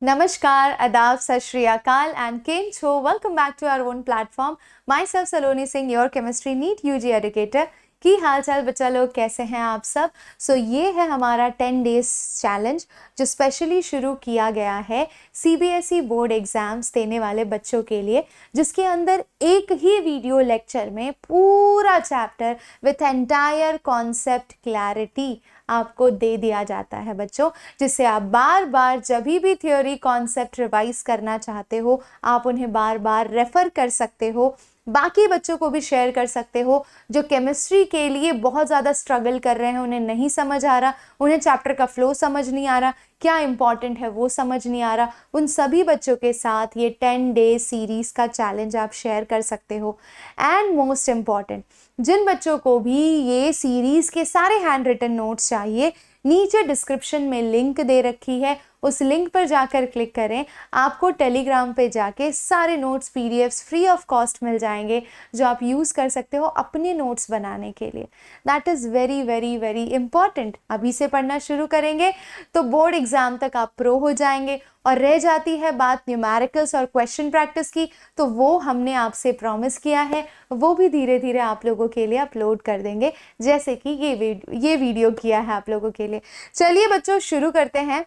Namaskar, Adab, Sat Shri Akal and Kem Cho. Welcome back to our own platform. Myself Saloni Singh, your chemistry NEET UG educator. की हाल चाल बच्चा लोग, कैसे हैं आप सब? ये है हमारा 10 डेज चैलेंज जो स्पेशली शुरू किया गया है CBSE बोर्ड एग्ज़ाम्स देने वाले बच्चों के लिए, जिसके अंदर एक ही वीडियो लेक्चर में पूरा chapter with entire concept clarity आपको दे दिया जाता है बच्चों, जिससे आप बार बार जब भी थ्योरी कॉन्सेप्ट रिवाइज करना चाहते हो आप उन्हें बार बार रेफ़र कर सकते हो, बाकी बच्चों को भी शेयर कर सकते हो जो केमिस्ट्री के लिए बहुत ज़्यादा स्ट्रगल कर रहे हैं, उन्हें नहीं समझ आ रहा, उन्हें चैप्टर का फ्लो समझ नहीं आ रहा, क्या इंपॉर्टेंट है वो समझ नहीं आ रहा। उन सभी बच्चों के साथ ये 10 डे सीरीज़ का चैलेंज आप शेयर कर सकते हो। एंड मोस्ट इम्पॉर्टेंट, जिन बच्चों को भी ये सीरीज़ के सारे हैंड रिटन नोट्स चाहिए, नीचे डिस्क्रिप्शन में लिंक दे रखी है, उस लिंक पर जाकर क्लिक करें। आपको टेलीग्राम पे जाके सारे notes PDFs free of cost मिल जाएंगे जो आप यूज़ कर सकते हो अपने नोट्स बनाने के लिए। That is very very very important. अभी से पढ़ना शुरू करेंगे तो बोर्ड एग्ज़ाम तक आप प्रो हो जाएंगे। और रह जाती है बात न्यूमेरिकल्स और क्वेश्चन प्रैक्टिस की, तो वो हमने आपसे प्रॉमिस किया है, वो भी धीरे धीरे आप लोगों के लिए अपलोड कर देंगे, जैसे कि ये वीडियो किया है आप लोगों के लिए। चलिए बच्चों, शुरू करते हैं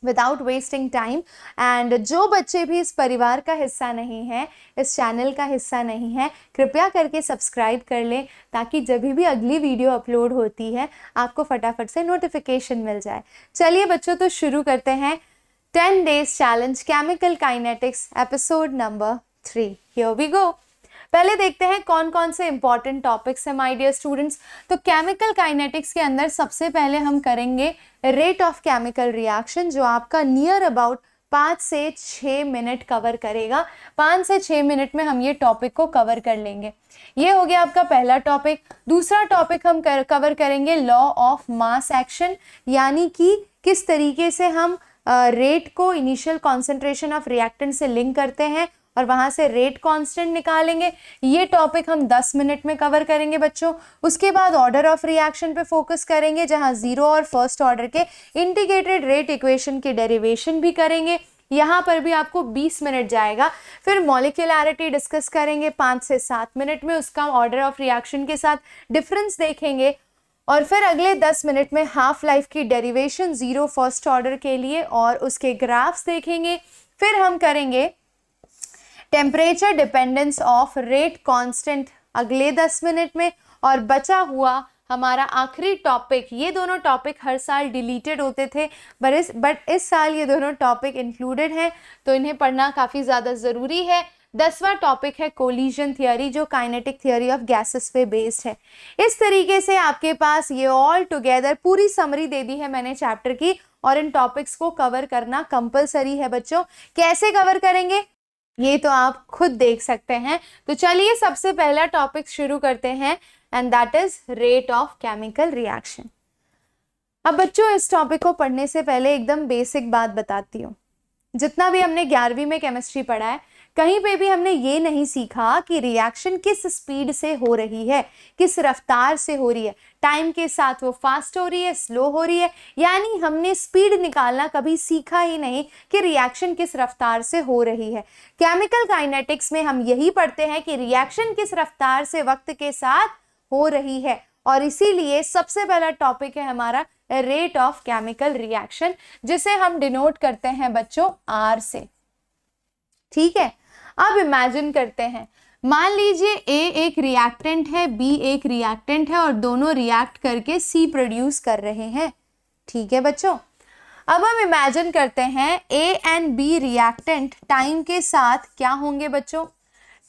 विदाउट वेस्टिंग टाइम। एंड जो बच्चे भी इस परिवार का हिस्सा नहीं है, इस चैनल का हिस्सा नहीं है, कृपया करके सब्सक्राइब कर लें ताकि जब भी अगली वीडियो अपलोड होती है आपको फटाफट से नोटिफिकेशन मिल जाए। चलिए बच्चों, तो शुरू करते हैं 10 days challenge chemical kinetics episode number 3। Here we go. पहले देखते हैं कौन कौन से इंपॉर्टेंट टॉपिक्स हैं माय डियर स्टूडेंट्स। तो केमिकल काइनेटिक्स के अंदर सबसे पहले हम करेंगे रेट ऑफ केमिकल रिएक्शन, जो आपका नियर अबाउट 5 से 6 मिनट कवर करेगा। 5 से 6 मिनट में हम ये टॉपिक को कवर कर लेंगे। ये हो गया आपका पहला टॉपिक। दूसरा टॉपिक हम कवर करेंगे लॉ ऑफ मास एक्शन, यानी कि किस तरीके से हम रेट को इनिशियल कॉन्सेंट्रेशन ऑफ रिएक्टेंट से लिंक करते हैं और वहां से रेट कांस्टेंट निकालेंगे। ये टॉपिक हम 10 मिनट में कवर करेंगे बच्चों। उसके बाद ऑर्डर ऑफ रिएक्शन पे फोकस करेंगे, जहां जीरो और फर्स्ट ऑर्डर के इंटीग्रेटेड रेट इक्वेशन की डेरिवेशन भी करेंगे। यहाँ पर भी आपको 20 मिनट जाएगा। फिर मॉलिक्यूलैरिटी डिस्कस करेंगे 5 से 7 मिनट में, उसका ऑर्डर ऑफ रिएक्शन के साथ डिफरेंस देखेंगे। और फिर अगले 10 मिनट में हाफ लाइफ की डेरिवेशन जीरो फर्स्ट ऑर्डर के लिए और उसके ग्राफ्स देखेंगे। फिर हम करेंगे temperature dependence of rate constant अगले 10 मिनट में। और बचा हुआ हमारा आखिरी टॉपिक, ये दोनों टॉपिक हर साल डिलीटेड होते थे बट इस साल ये दोनों टॉपिक इंक्लूडेड हैं, तो इन्हें पढ़ना काफ़ी ज़्यादा ज़रूरी है। 10वां टॉपिक है कोलिजन थियोरी, जो काइनेटिक थियोरी ऑफ गैसेस पे बेस्ड है। इस तरीके से आपके पास ये ऑल टुगेदर पूरी समरी दे दी है मैंने चैप्टर की, और इन टॉपिक्स को कवर करना कंपलसरी है बच्चों। कैसे कवर करेंगे ये तो आप खुद देख सकते हैं। तो चलिए सबसे पहला टॉपिक शुरू करते हैं, and that is rate of chemical reaction. अब बच्चों, इस टॉपिक को पढ़ने से पहले एकदम बेसिक बात बताती हूँ। जितना भी हमने 11वीं में केमिस्ट्री पढ़ा है, कहीं पे भी हमने ये नहीं सीखा कि रिएक्शन किस स्पीड से हो रही है, किस रफ्तार से हो रही है, टाइम के साथ वो फास्ट हो रही है, स्लो हो रही है। यानी हमने स्पीड निकालना कभी सीखा ही नहीं कि रिएक्शन किस रफ्तार से हो रही है। केमिकल काइनेटिक्स में हम यही पढ़ते हैं कि रिएक्शन किस रफ्तार से वक्त के साथ हो रही है, और इसीलिए सबसे पहला टॉपिक है हमारा रेट ऑफ केमिकल रिएक्शन, जिसे हम डिनोट करते हैं बच्चों R से। ठीक है, अब इमेजिन करते हैं, मान लीजिए A एक रिएक्टेंट है, B एक रिएक्टेंट है, और दोनों रिएक्ट करके C प्रोड्यूस कर रहे हैं। ठीक है बच्चों, अब हम इमेजिन करते हैं A and B reactant time के साथ क्या होंगे बच्चों।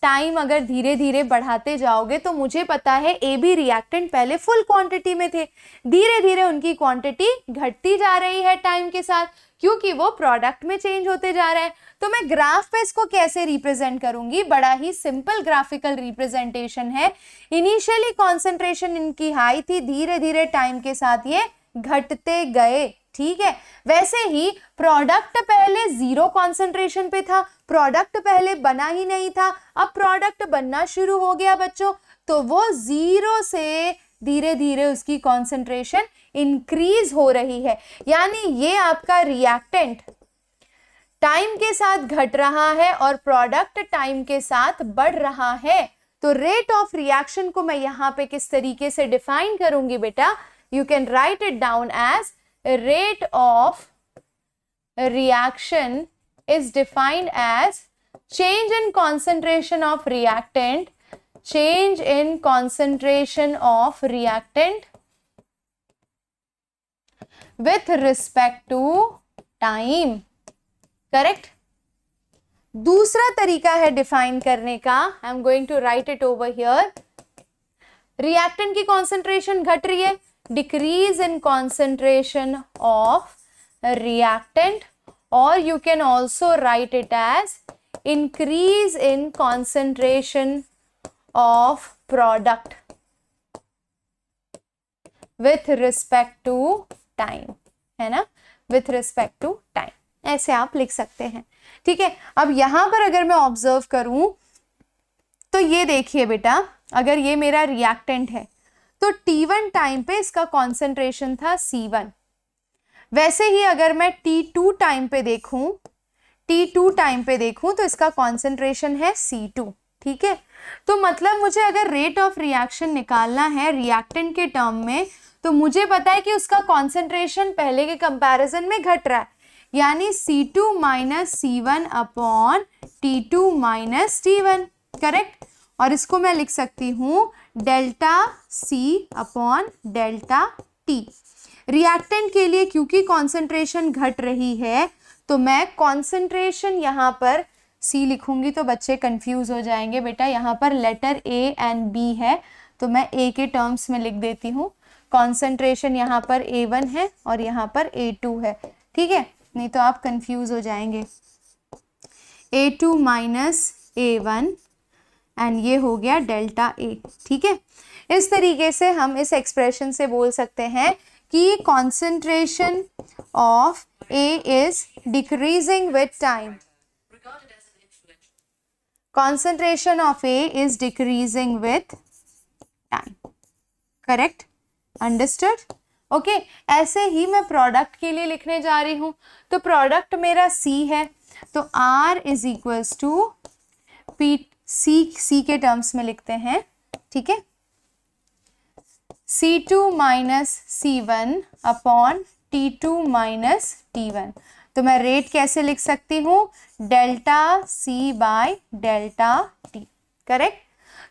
टाइम अगर धीरे धीरे बढ़ाते जाओगे तो मुझे पता है ए बी रिएक्टेंट पहले फुल क्वांटिटी में थे, धीरे धीरे उनकी क्वांटिटी घटती जा रही है टाइम के साथ, क्योंकि वो प्रोडक्ट में चेंज होते जा रहे हैं। तो मैं ग्राफ पे इसको कैसे रिप्रेजेंट करूंगी, बड़ा ही सिंपल ग्राफिकल रिप्रेजेंटेशन है। इनिशियली कॉन्सेंट्रेशन इनकी हाई थी, धीरे धीरे टाइम के साथ ये घटते गए। ठीक है, वैसे ही प्रोडक्ट पहले जीरो कॉन्सेंट्रेशन पे था, प्रोडक्ट पहले बना ही नहीं था, अब प्रोडक्ट बनना शुरू हो गया बच्चों, तो वो जीरो से धीरे धीरे उसकी कॉन्सेंट्रेशन इंक्रीज हो रही है। यानी ये आपका रिएक्टेंट टाइम के साथ घट रहा है और प्रोडक्ट टाइम के साथ बढ़ रहा है, तो रेट ऑफ रिएक्शन को मैं यहां पे किस तरीके से डिफाइन करूंगी बेटा? You can write it down as rate of reaction is defined as change in concentration of reactant, change in concentration of reactant with respect to time. Correct? दूसरा तरीका है डिफाइन करने का, I am going to write it over here. Reactant की concentration घट रही है, decrease in concentration of reactant, or you can also write it as increase in concentration of product with respect to time, है ना, with respect to time, ऐसे आप लिख सकते हैं. ठीक है, अब यहां पर अगर मैं ऑब्जर्व करूं तो ये देखिए बेटा, अगर ये मेरा रिएक्टेंट है तो T1 टाइम पे इसका कॉन्सेंट्रेशन था C1. वैसे ही अगर मैं T2 टाइम पे देखूं तो इसका कॉन्सेंट्रेशन है C2. ठीक है, तो मतलब मुझे अगर रेट ऑफ रिएक्शन निकालना है रिएक्टेंट के टर्म में, तो मुझे पता है कि उसका कॉन्सेंट्रेशन पहले के कंपैरिजन में घट रहा है, यानी C2 minus C1 upon T2 minus T1. Correct? और इसको मैं लिख सकती हूं delta C upon delta T. Reactant के लिए क्योंकि कॉन्सेंट्रेशन घट रही है तो मैं कॉन्सेंट्रेशन यहाँ पर C लिखूंगी तो बच्चे कंफ्यूज हो जाएंगे बेटा. यहाँ पर लेटर A एंड B है तो मैं A के टर्म्स में लिख देती हूँ. कॉन्सेंट्रेशन यहाँ पर A1 है और यहाँ पर A2 है. ठीक है, नहीं तो आप कंफ्यूज हो जाएंगे. A2 माइनस A1 एंड ये हो गया डेल्टा A. ठीक है, इस तरीके से हम इस एक्सप्रेशन से बोल सकते हैं कि concentration of A is decreasing with time. Concentration of A is decreasing with time. Correct? Understood? Okay. ऐसे ही मैं प्रोडक्ट के लिए लिखने जा रही हूं. तो प्रोडक्ट मेरा C है, तो R is equals to P. C के टर्म्स में लिखते हैं. ठीक है, C2 minus C1 upon T2 minus T1. तो मैं रेट कैसे लिख सकती हूँ? Delta C bye delta T. Correct?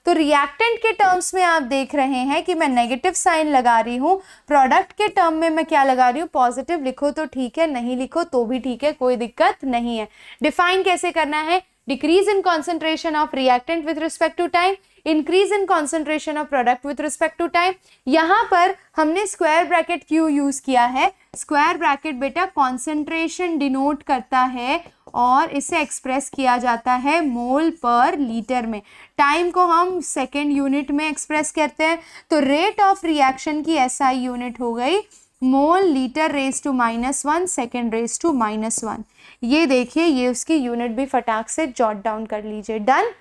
तो रिएक्टेंट के टर्म्स में आप देख रहे हैं कि मैं नेगेटिव साइन लगा रही हूँ, प्रोडक्ट के टर्म में मैं क्या लगा रही हूँ? पॉजिटिव. लिखो तो ठीक है, नहीं लिखो तो भी ठीक है, कोई दिक्कत नहीं है. डिफाइन कैसे करना है? Decrease in concentration of reactant with respect to time, increase in concentration of product with respect to time. यहां पर हमने स्क्वायर ब्रैकेट क्यों यूज किया है? स्क्वायर ब्रैकेट बेटा कॉन्सेंट्रेशन डिनोट करता है और इसे एक्सप्रेस किया जाता है मोल पर लीटर में. टाइम को हम सेकेंड यूनिट में एक्सप्रेस करते हैं, तो रेट ऑफ रिएक्शन की SI यूनिट हो गई mole litre raise to -1 second raise to -1. ये देखिए, ये उसकी यूनिट भी फटाक से जॉट डाउन कर लीजिए. डन?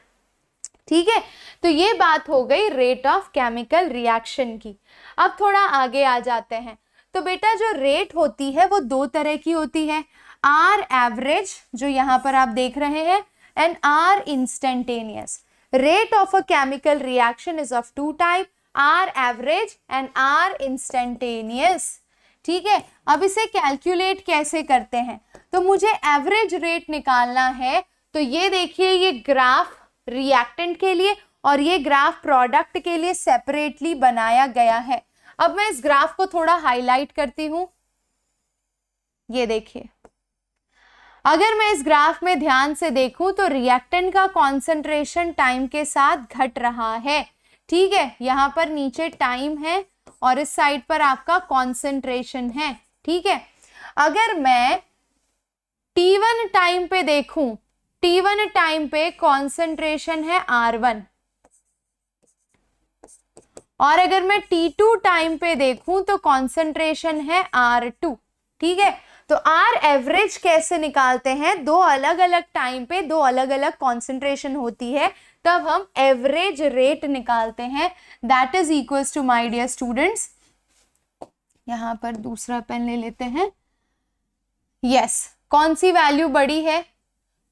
ठीक है, तो ये बात हो गई रेट ऑफ केमिकल रिएक्शन की. अब थोड़ा आगे आ जाते हैं. तो बेटा जो रेट होती है वो दो तरह की होती है, आर एवरेज जो यहाँ पर आप देख रहे हैं and R instantaneous. Rate of a chemical reaction is of two type, R average and R instantaneous. ठीक है, अब इसे कैलकुलेट कैसे करते हैं? तो मुझे एवरेज रेट निकालना है. तो ये देखिए, ये ग्राफ रिएक्टेंट के लिए और ये ग्राफ प्रोडक्ट के लिए सेपरेटली बनाया गया है. अब मैं इस ग्राफ को थोड़ा हाईलाइट करती हूं. ये देखिए, अगर मैं इस ग्राफ में ध्यान से देखूं तो रिएक्टेंट का कॉन्सेंट्रेशन टाइम के साथ घट रहा है. ठीक है, यहां पर नीचे टाइम है और इस साइड पर आपका कॉन्सेंट्रेशन है. ठीक है, अगर मैं T1 टाइम पे देखूं, T1 टाइम पे कॉन्सेंट्रेशन है R1 और अगर मैं T2 टाइम पे देखूं तो कॉन्सेंट्रेशन है R2. ठीक है, तो आर एवरेज कैसे निकालते हैं? दो अलग अलग टाइम पे दो अलग अलग कॉन्सेंट्रेशन होती है, तब हम एवरेज रेट निकालते हैं. That is equals to, my dear students, यहां पर दूसरा पेन ले लेते हैं. यस, कौन सी वैल्यू बड़ी है?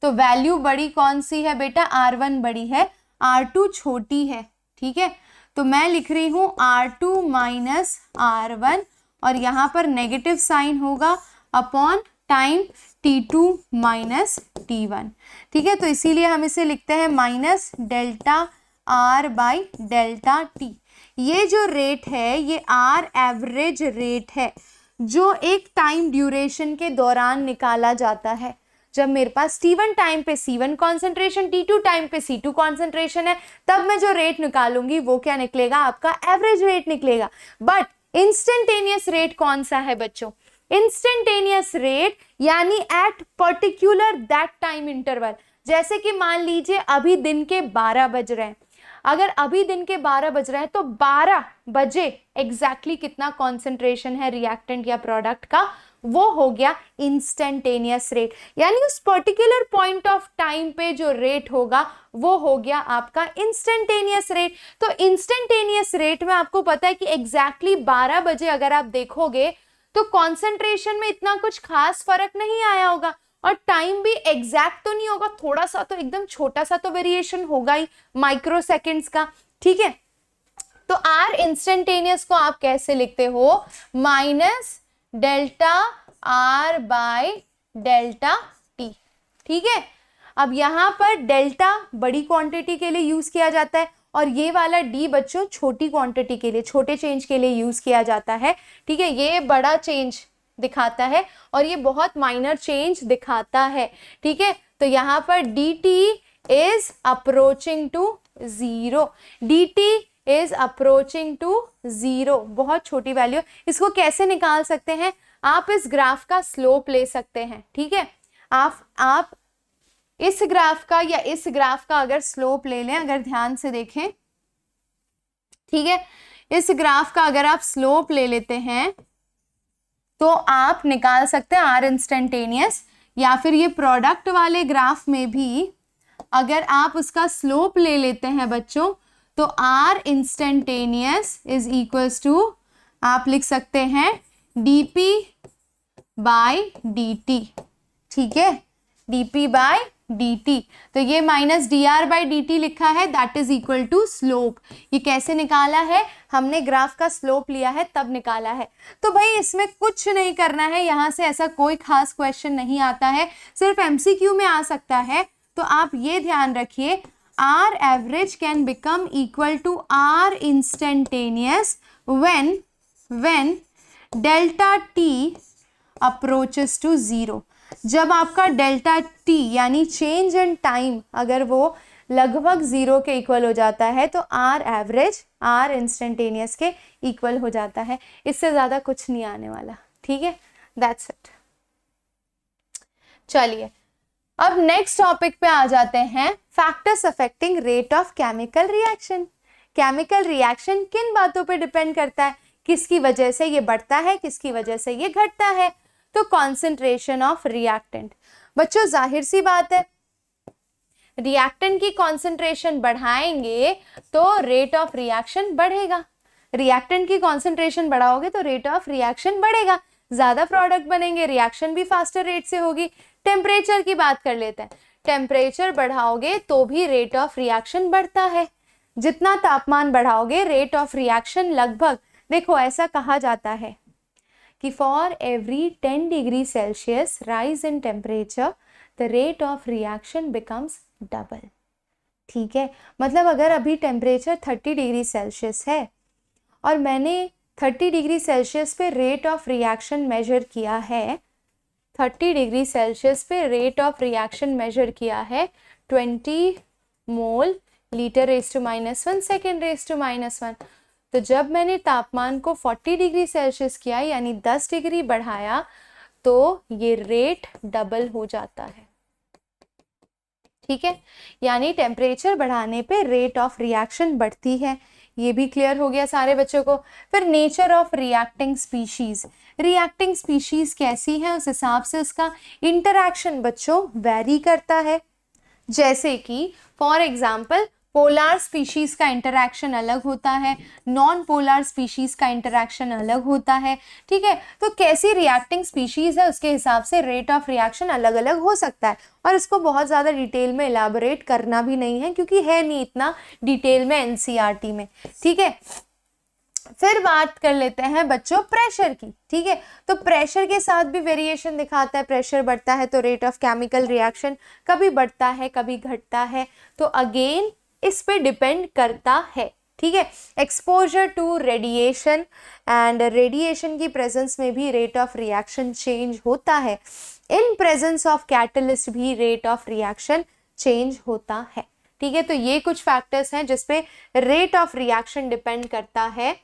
तो वैल्यू बड़ी कौन सी है बेटा? R1 बड़ी है, R2 छोटी है। ठीक है, तो मैं लिख रही हूँ R2 माइनस R1 और यहाँ पर नेगेटिव साइन होगा upon time T2 minus T1। ठीक है, तो इसीलिए हम इसे लिखते हैं minus delta R by delta T। ये जो रेट है ये R एवरेज रेट है जो एक टाइम ड्यूरेशन के दौरान निकाला जाता है। जब मेरे पास T1 टाइम पे C1 कॉन्सेंट्रेशन, T2 टाइम पे C2 कॉन्सेंट्रेशन है, तब मैं जो रेट निकालूंगी वो क्या निकलेगा? आपका एवरेज रेट निकलेगा। बट इंस्टेंटेनियस रेट कौन सा है बच्चों? इंस्टेंटेनियस रेट यानी at particular that time interval. जैसे कि मान लीजिए अभी दिन के 12 बज रहे हैं, अगर अभी दिन के 12 बज रहे हैं तो 12 बजे एग्जैक्टली कितना कॉन्सेंट्रेशन है रिएक्टेंट या प्रोडक्ट का, वो हो गया इंस्टेंटेनियस रेट। यानी उस पर्टिकुलर पॉइंट ऑफ टाइम पे जो रेट होगा वो हो गया आपका इंस्टेंटेनियस रेट। तो इंस्टेंटेनियस रेट में आपको पता है कि एग्जैक्टली 12 बजे अगर आप देखोगे तो कॉन्सेंट्रेशन में इतना कुछ खास फर्क नहीं आया होगा और टाइम भी एग्जैक्ट तो नहीं होगा, थोड़ा सा तो एकदम छोटा सा तो वेरिएशन होगा ही, माइक्रो सेकेंड्स का। ठीक है, तो आर इंस्टेंटेनियस को आप कैसे लिखते हो? Minus delta R bye delta T. ठीक है, अब यहां पर डेल्टा बड़ी क्वांटिटी के लिए यूज किया जाता है और ये वाला डी बच्चों छोटी क्वांटिटी के लिए, छोटे चेंज के लिए यूज किया जाता है। ठीक है, ये बड़ा चेंज दिखाता है और ये बहुत माइनर चेंज दिखाता है। ठीक है, तो यहाँ पर dt is approaching to 0, dt is approaching to 0, बहुत छोटी वैल्यू। इसको कैसे निकाल सकते हैं? आप इस ग्राफ का स्लोप ले सकते हैं। ठीक है, आप इस ग्राफ का या इस ग्राफ का अगर स्लोप ले लें, अगर ध्यान से देखें, ठीक है, इस ग्राफ का अगर आप स्लोप ले लेते हैं तो आप निकाल सकते हैं आर इंस्टेंटेनियस, या फिर ये प्रोडक्ट वाले ग्राफ में भी अगर आप उसका स्लोप ले लेते हैं बच्चों तो R instantaneous is equals to आप लिख सकते हैं dp बाय dt। ठीक है, dp बाय dt, तो ये माइनस dr बाई dt लिखा है, that is equal to slope. ये कैसे निकाला है? हमने ग्राफ का स्लोप लिया है तब निकाला है। तो भाई इसमें कुछ नहीं करना है, यहाँ से ऐसा कोई खास क्वेश्चन नहीं आता है, सिर्फ MCQ में आ सकता है। तो आप ये ध्यान रखिए, R average can become equal to R instantaneous when delta t approaches to 0। जब आपका डेल्टा t यानी चेंज इन टाइम अगर वो लगभग 0 के इक्वल हो जाता है तो R एवरेज R इंस्टेंटेनियस के इक्वल हो जाता है। इससे ज़्यादा कुछ नहीं आने वाला। ठीक है, दैट्स इट। चलिए अब नेक्स्ट टॉपिक पे आ जाते हैं, factors affecting rate of chemical reaction. Chemical reaction किन बातों पे डिपेंड करता है? किसकी वजह से ये बढ़ता है, किसकी वजह से ये घटता है? तो कॉन्सेंट्रेशन ऑफ रिएक्टेंट। बच्चों जाहिर सी बात है, रिएक्टेंट की कॉन्सेंट्रेशन बढ़ाएंगे तो रेट ऑफ रिएक्शन बढ़ेगा। रिएक्टेंट की कॉन्सेंट्रेशन बढ़ाओगे तो रेट ऑफ रिएक्शन बढ़ेगा, ज्यादा प्रोडक्ट बनेंगे, रिएक्शन भी फास्टर रेट से होगी। टेम्परेचर की बात कर लेते हैं, टेम्परेचर बढ़ाओगे तो भी रेट ऑफ रिएक्शन बढ़ता है। जितना तापमान बढ़ाओगे रेट ऑफ रिएक्शन लगभग, देखो ऐसा कहा जाता है कि for every 10 degree Celsius rise in temperature the rate of reaction becomes double. ठीक है, मतलब अगर अभी टेम्परेचर 30 डिग्री सेल्सियस है और मैंने 30 डिग्री सेल्सियस पे रेट ऑफ रिएक्शन मेजर किया है, 30 डिग्री सेल्सियस पे रेट ऑफ रिएक्शन मेजर किया है 20 mole litre raise to -1 second raise to -1। तो जब मैंने तापमान को 40 डिग्री सेल्सियस किया यानी 10 डिग्री बढ़ाया तो ये रेट डबल हो जाता है। ठीक है, यानी टेम्परेचर बढ़ाने पे रेट ऑफ रिएक्शन बढ़ती है। ये भी क्लियर हो गया सारे बच्चों को। फिर nature of reacting species, reacting species कैसी है उस हिसाब से उसका इंटरैक्शन बच्चों वेरी करता है। जैसे कि फॉर एग्जाम्पल पोलार स्पीशीज का इंटरैक्शन अलग होता है, नॉन पोलार स्पीशीज का इंटरैक्शन अलग होता है, ठीक है। तो कैसी रिएक्टिंग स्पीशीज है उसके हिसाब से रेट ऑफ रिएक्शन अलग अलग हो सकता है, और इसको बहुत ज़्यादा डिटेल में इलाबोरेट करना भी नहीं है क्योंकि है नहीं इतना डिटेल में एनसीईआरटी में, ठीक है। फिर बात कर लेते हैं बच्चों प्रेशर की, ठीक है। तो प्रेशर के साथ भी वेरिएशन दिखाता है, प्रेशर बढ़ता है तो रेट ऑफ केमिकल रिएक्शन कभी बढ़ता है कभी घटता है, तो अगेन इस पे डिपेंड करता है, ठीक है। Exposure to radiation, and radiation की प्रेजेंस में भी रेट ऑफ रिएक्शन चेंज होता है। इन प्रेजेंस ऑफ कैटलिस्ट भी रेट ऑफ रिएक्शन चेंज होता है, ठीक है। तो ये कुछ फैक्टर्स हैं जिसपे रेट ऑफ रिएक्शन डिपेंड करता है।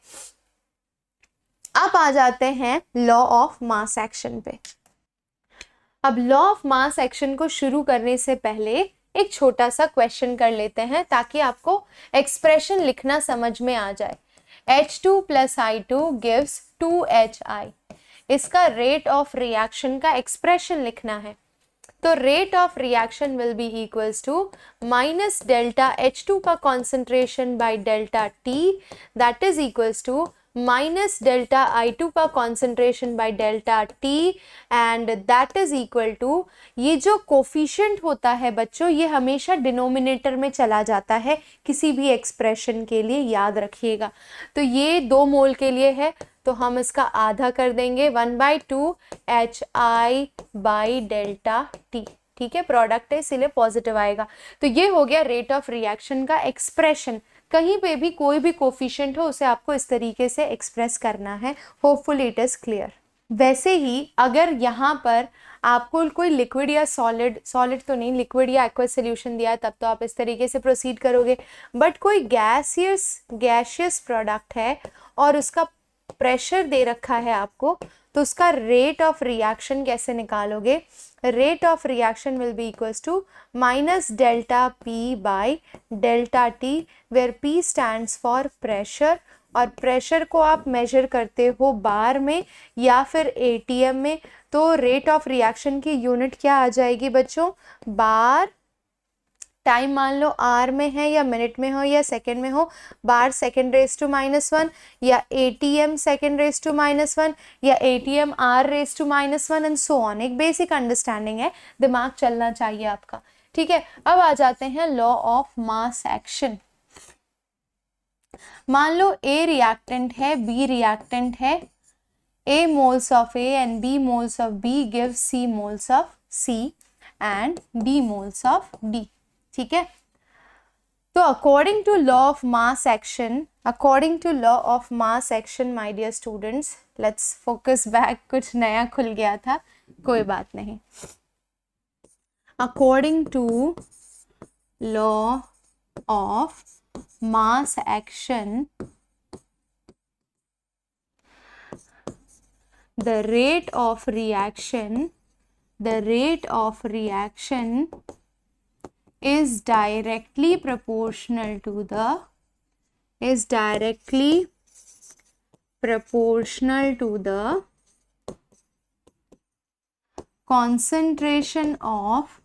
अब आ जाते हैं लॉ ऑफ मास एक्शन पे। अब लॉ ऑफ मास एक्शन को शुरू करने से पहले एक छोटा सा क्वेश्चन कर लेते हैं ताकि आपको एक्सप्रेशन लिखना समझ में आ जाए। H2 + I2 gives 2HI, इसका रेट ऑफ रिएक्शन का एक्सप्रेशन लिखना है। तो rate of reaction will be equals to minus delta H2 का concentration by delta T, that is equals to minus delta I2 का concentration by delta T, and that is equal to, ये जो coefficient होता है बच्चों ये हमेशा denominator में चला जाता है किसी भी एक्सप्रेशन के लिए, याद रखिएगा। तो ये 2 मोल के लिए है तो हम इसका आधा कर देंगे 1/2 HI बाई डेल्टा T, ठीक है। प्रोडक्ट है इसीलिए पॉजिटिव आएगा। तो ये हो गया रेट ऑफ रिएक्शन का एक्सप्रेशन। कहीं पे भी कोई भी कोफिशिएंट हो उसे आपको इस तरीके से एक्सप्रेस करना है। Hopefully it is clear. वैसे ही अगर यहाँ पर आपको कोई लिक्विड या सॉलिड तो नहीं, लिक्विड या एक्वस सोल्यूशन दिया है तब तो आप इस तरीके से प्रोसीड करोगे, बट कोई गैशियस प्रोडक्ट है और उसका प्रेशर दे रखा है आपको, तो उसका रेट ऑफ रिएक्शन कैसे निकालोगे? Rate of reaction will be equals to minus delta P by delta T, where P stands for pressure, और प्रेशर को आप मेजर करते हो बार में या फिर एटीएम में। तो रेट ऑफ रिएक्शन की यूनिट क्या आ जाएगी बच्चों? बार, टाइम मान लो आर में है या मिनट में हो या सेकंड में हो, बार सेकंड रेज टू -1 या एटीएम सेकंड रेज टू -1 या ATM R raise to -1 and so on. एक बेसिक अंडरस्टैंडिंग है, दिमाग चलना चाहिए आपका, ठीक है। अब आ जाते हैं लॉ ऑफ मास एक्शन। मान लो ए रिएक्टेंट है, बी रिएक्टेंट है, A moles of A and B moles of B gives C moles of C and D moles of D, ठीक है। तो according to law of mass action my dear students, let's focus back, कुछ नया खुल गया था, कोई बात नहीं। According to law of mass action, the rate of reaction is directly proportional to the concentration of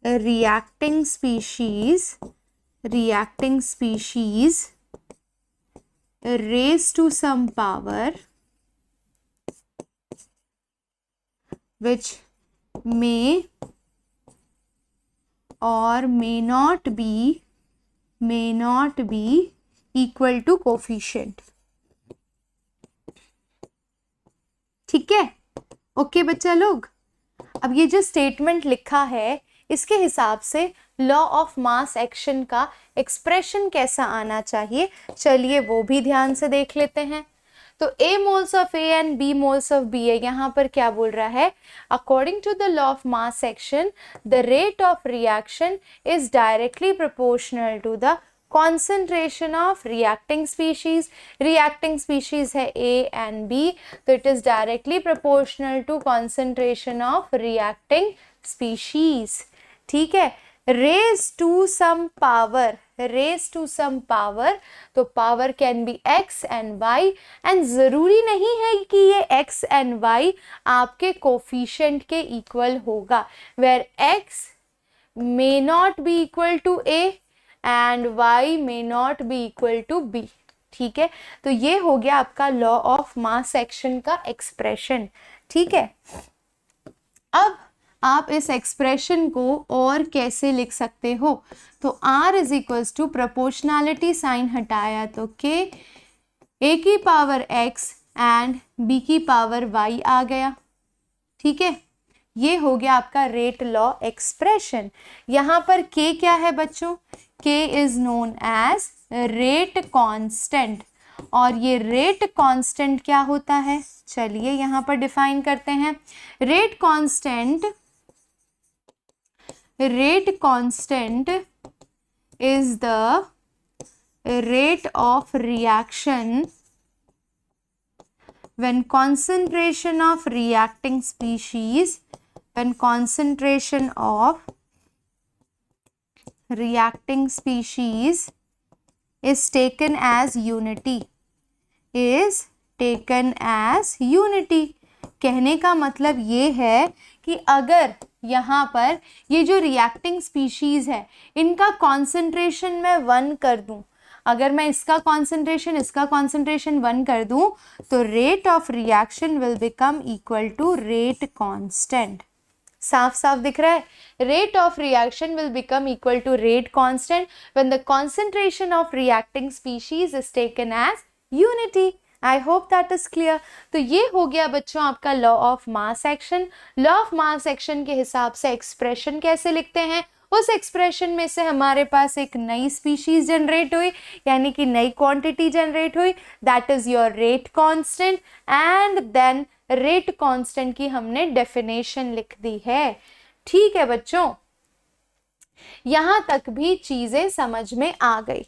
reacting species raised to some power which may or may not be equal to coefficient, ठीक है। Okay बच्चा लोग, अब ये जो statement लिखा है इसके हिसाब से लॉ ऑफ मास एक्शन का एक्सप्रेशन कैसा आना चाहिए, चलिए वो भी ध्यान से देख लेते हैं। तो A moles of A and B moles of B है, यहाँ पर क्या बोल रहा है? According to the law of mass action, the rate of reaction is directly proportional to the concentration of reacting species. Reacting species है A and B, तो it is directly proportional to concentration of reacting species, ठीक है। raise to some power, तो power can be x and y, and जरूरी नहीं है कि ये x and y आपके कोफिशिएंट के इक्वल होगा, where x may not be equal to a and y may not be equal to b। ठीक है, तो ये हो गया आपका लॉ ऑफ मास एक्शन का एक्सप्रेशन। ठीक है, अब आप इस एक्सप्रेशन को और कैसे लिख सकते हो, तो r is equals to proportionality sign हटाया तो k a की पावर x एंड b की पावर y आ गया। ठीक है, ये हो गया आपका रेट लॉ एक्सप्रेशन। यहाँ पर k क्या है बच्चों, k is known as rate constant, और ये रेट कांस्टेंट क्या होता है, चलिए यहाँ पर डिफाइन करते हैं। Rate constant is the rate of reaction when concentration of reacting species is taken as unity। कहने का मतलब ये है कि अगर यहाँ पर ये जो रिएक्टिंग स्पीशीज है इनका कॉन्सेंट्रेशन मैं 1 कर दूं, अगर मैं इसका कॉन्सेंट्रेशन 1 कर दूं, तो rate of reaction will become equal to rate constant. साफ साफ दिख रहा है, rate of reaction will become equal to rate constant when the concentration of reacting species is taken as unity. I hope that is clear. तो ये हो गया बच्चों आपका law of mass action. Law of mass action के हिसाब से expression कैसे लिखते हैं, उस एक्सप्रेशन में से हमारे पास एक नई स्पीशीज जनरेट हुई, यानी कि नई क्वांटिटी जनरेट हुई, that is your rate constant, and then rate constant की हमने डेफिनेशन लिख दी है। ठीक है बच्चों, यहां तक भी चीजें समझ में आ गई।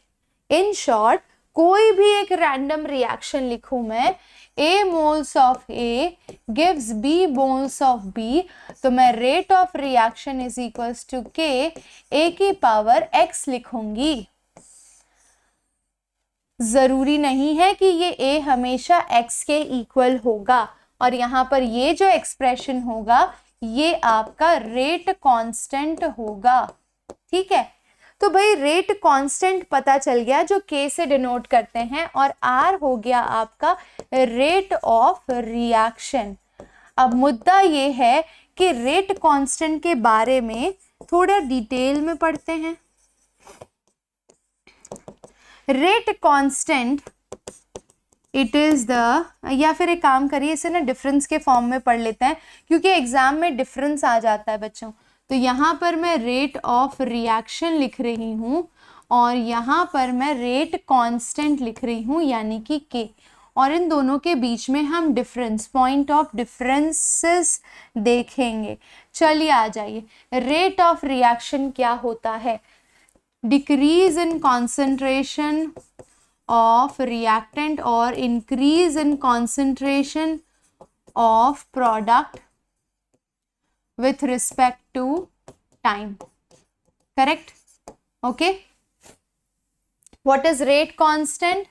इन शॉर्ट, कोई भी एक रैंडम रिएक्शन लिखूं मैं, A moles of A gives B moles of B, तो मैं rate of reaction is equals to K A की पावर X लिखूंगी। जरूरी नहीं है कि ये A हमेशा X के इक्वल होगा, और यहाँ पर ये जो एक्सप्रेशन होगा ये आपका रेट कांस्टेंट होगा। ठीक है, तो भाई रेट कांस्टेंट पता चल गया जो K से डिनोट करते हैं, और R हो गया आपका रेट ऑफ रिएक्शन। अब मुद्दा ये है कि रेट कांस्टेंट के बारे में थोड़ा डिटेल में पढ़ते हैं। Rate constant it is the, या फिर एक काम करिए इसे ना डिफरेंस के फॉर्म में पढ़ लेते हैं, क्योंकि एग्जाम में डिफरेंस आ जाता है बच्चों। तो यहाँ पर मैं रेट ऑफ रिएक्शन लिख रही हूँ, और यहाँ पर मैं रेट कांस्टेंट लिख रही हूँ यानी कि K, और इन दोनों के बीच में हम डिफरेंस, पॉइंट ऑफ डिफरेंसेस देखेंगे। चलिए आ जाइए, रेट ऑफ रिएक्शन क्या होता है, decrease in concentration of reactant और increase in concentration of product with respect to time, correct? Okay, what is rate constant?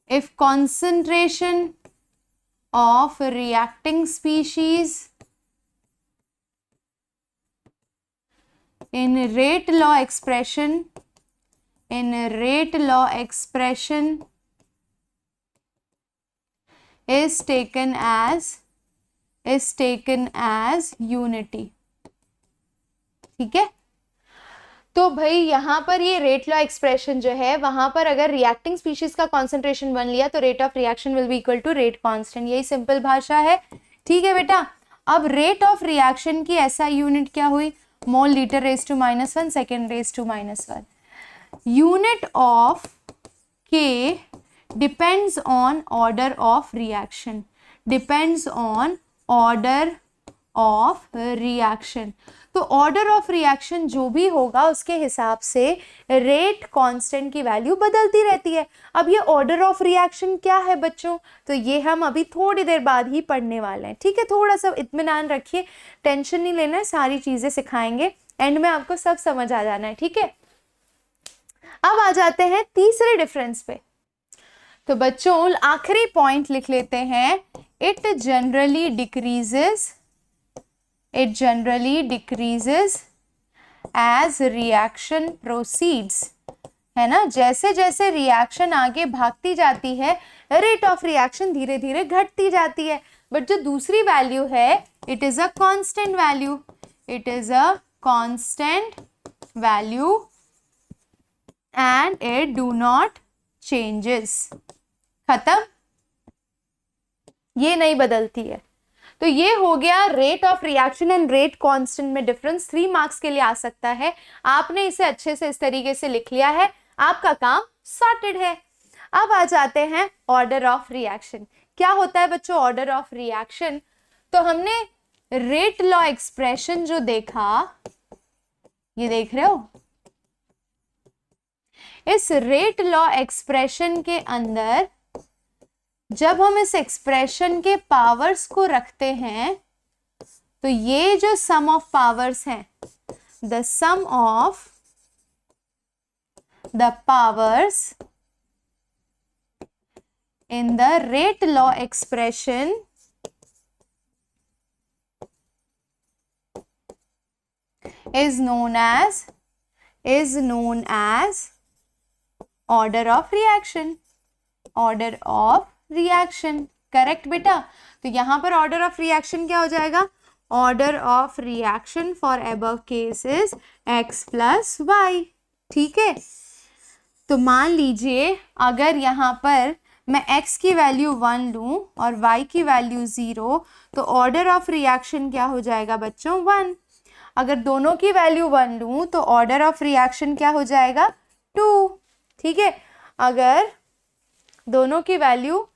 If concentration of reacting species in rate law expression is taken as unity। ठीक है, तो भाई यहाँ पर ये rate law expression जो है, वहां पर अगर रिएक्टिंग स्पीशीज का कॉन्सेंट्रेशन 1 लिया तो rate of reaction will be equal to rate constant. यही सिंपल भाषा है। ठीक है बेटा, अब रेट ऑफ रिएक्शन की SI यूनिट क्या हुई, mole litre raise to -1 second raise to -1। Unit of K depends on order of reaction, order of reaction. तो ऑर्डर ऑफ रिएक्शन जो भी होगा उसके हिसाब से रेट कांस्टेंट की वैल्यू बदलती रहती है। अब ये ऑर्डर ऑफ रिएक्शन क्या है बच्चों, तो ये हम अभी थोड़ी देर बाद ही पढ़ने वाले हैं। ठीक है, थोड़ा सा इत्मीनान रखिए, टेंशन नहीं लेना है, सारी चीजें सिखाएंगे, एंड में आपको सब समझ आ जाना है। ठीक है, अब आ जाते हैं तीसरे डिफरेंस पे। तो बच्चों आखिरी पॉइंट लिख लेते हैं, it generally decreases as reaction proceeds, है ना, जैसे जैसे रिएक्शन आगे भागती जाती है रेट ऑफ रिएक्शन धीरे धीरे घटती जाती है। बट जो दूसरी वैल्यू है it is a constant value, it is a constant value and it do not changes. खत्म, ये नहीं बदलती है। तो ये हो गया rate of reaction and rate constant में डिफरेंस। 3 मार्क्स के लिए आ सकता है। आपने इसे अच्छे से इस तरीके से लिख लिया है, आपका काम सॉर्टेड है। अब आ जाते हैं ऑर्डर ऑफ रिएक्शन। क्या होता है बच्चों ऑर्डर ऑफ रिएक्शन? तो हमने रेट लॉ एक्सप्रेशन जो देखा, ये देख रहे हो, इस रेट लॉ एक्सप्रेशन के अंदर जब हम इस एक्सप्रेशन के पावर्स को रखते हैं तो ये जो सम ऑफ पावर्स हैं, the sum of the powers in the rate law expression is known as order of reaction, order of reaction। Correct बेटा? तो यहां पर ऑर्डर ऑफ रिएक्शन क्या हो जाएगा? Order of reaction for above case is x plus y. ठीक है, तो मान लीजिए अगर यहां पर मैं x की वैल्यू 1 लूं और y की वैल्यू 0, तो ऑर्डर ऑफ रिएक्शन क्या हो जाएगा बच्चों? 1। अगर दोनों की वैल्यू 1 लूं तो ऑर्डर ऑफ रिएक्शन क्या हो जाएगा? 2। ठीक है, अगर दोनों की value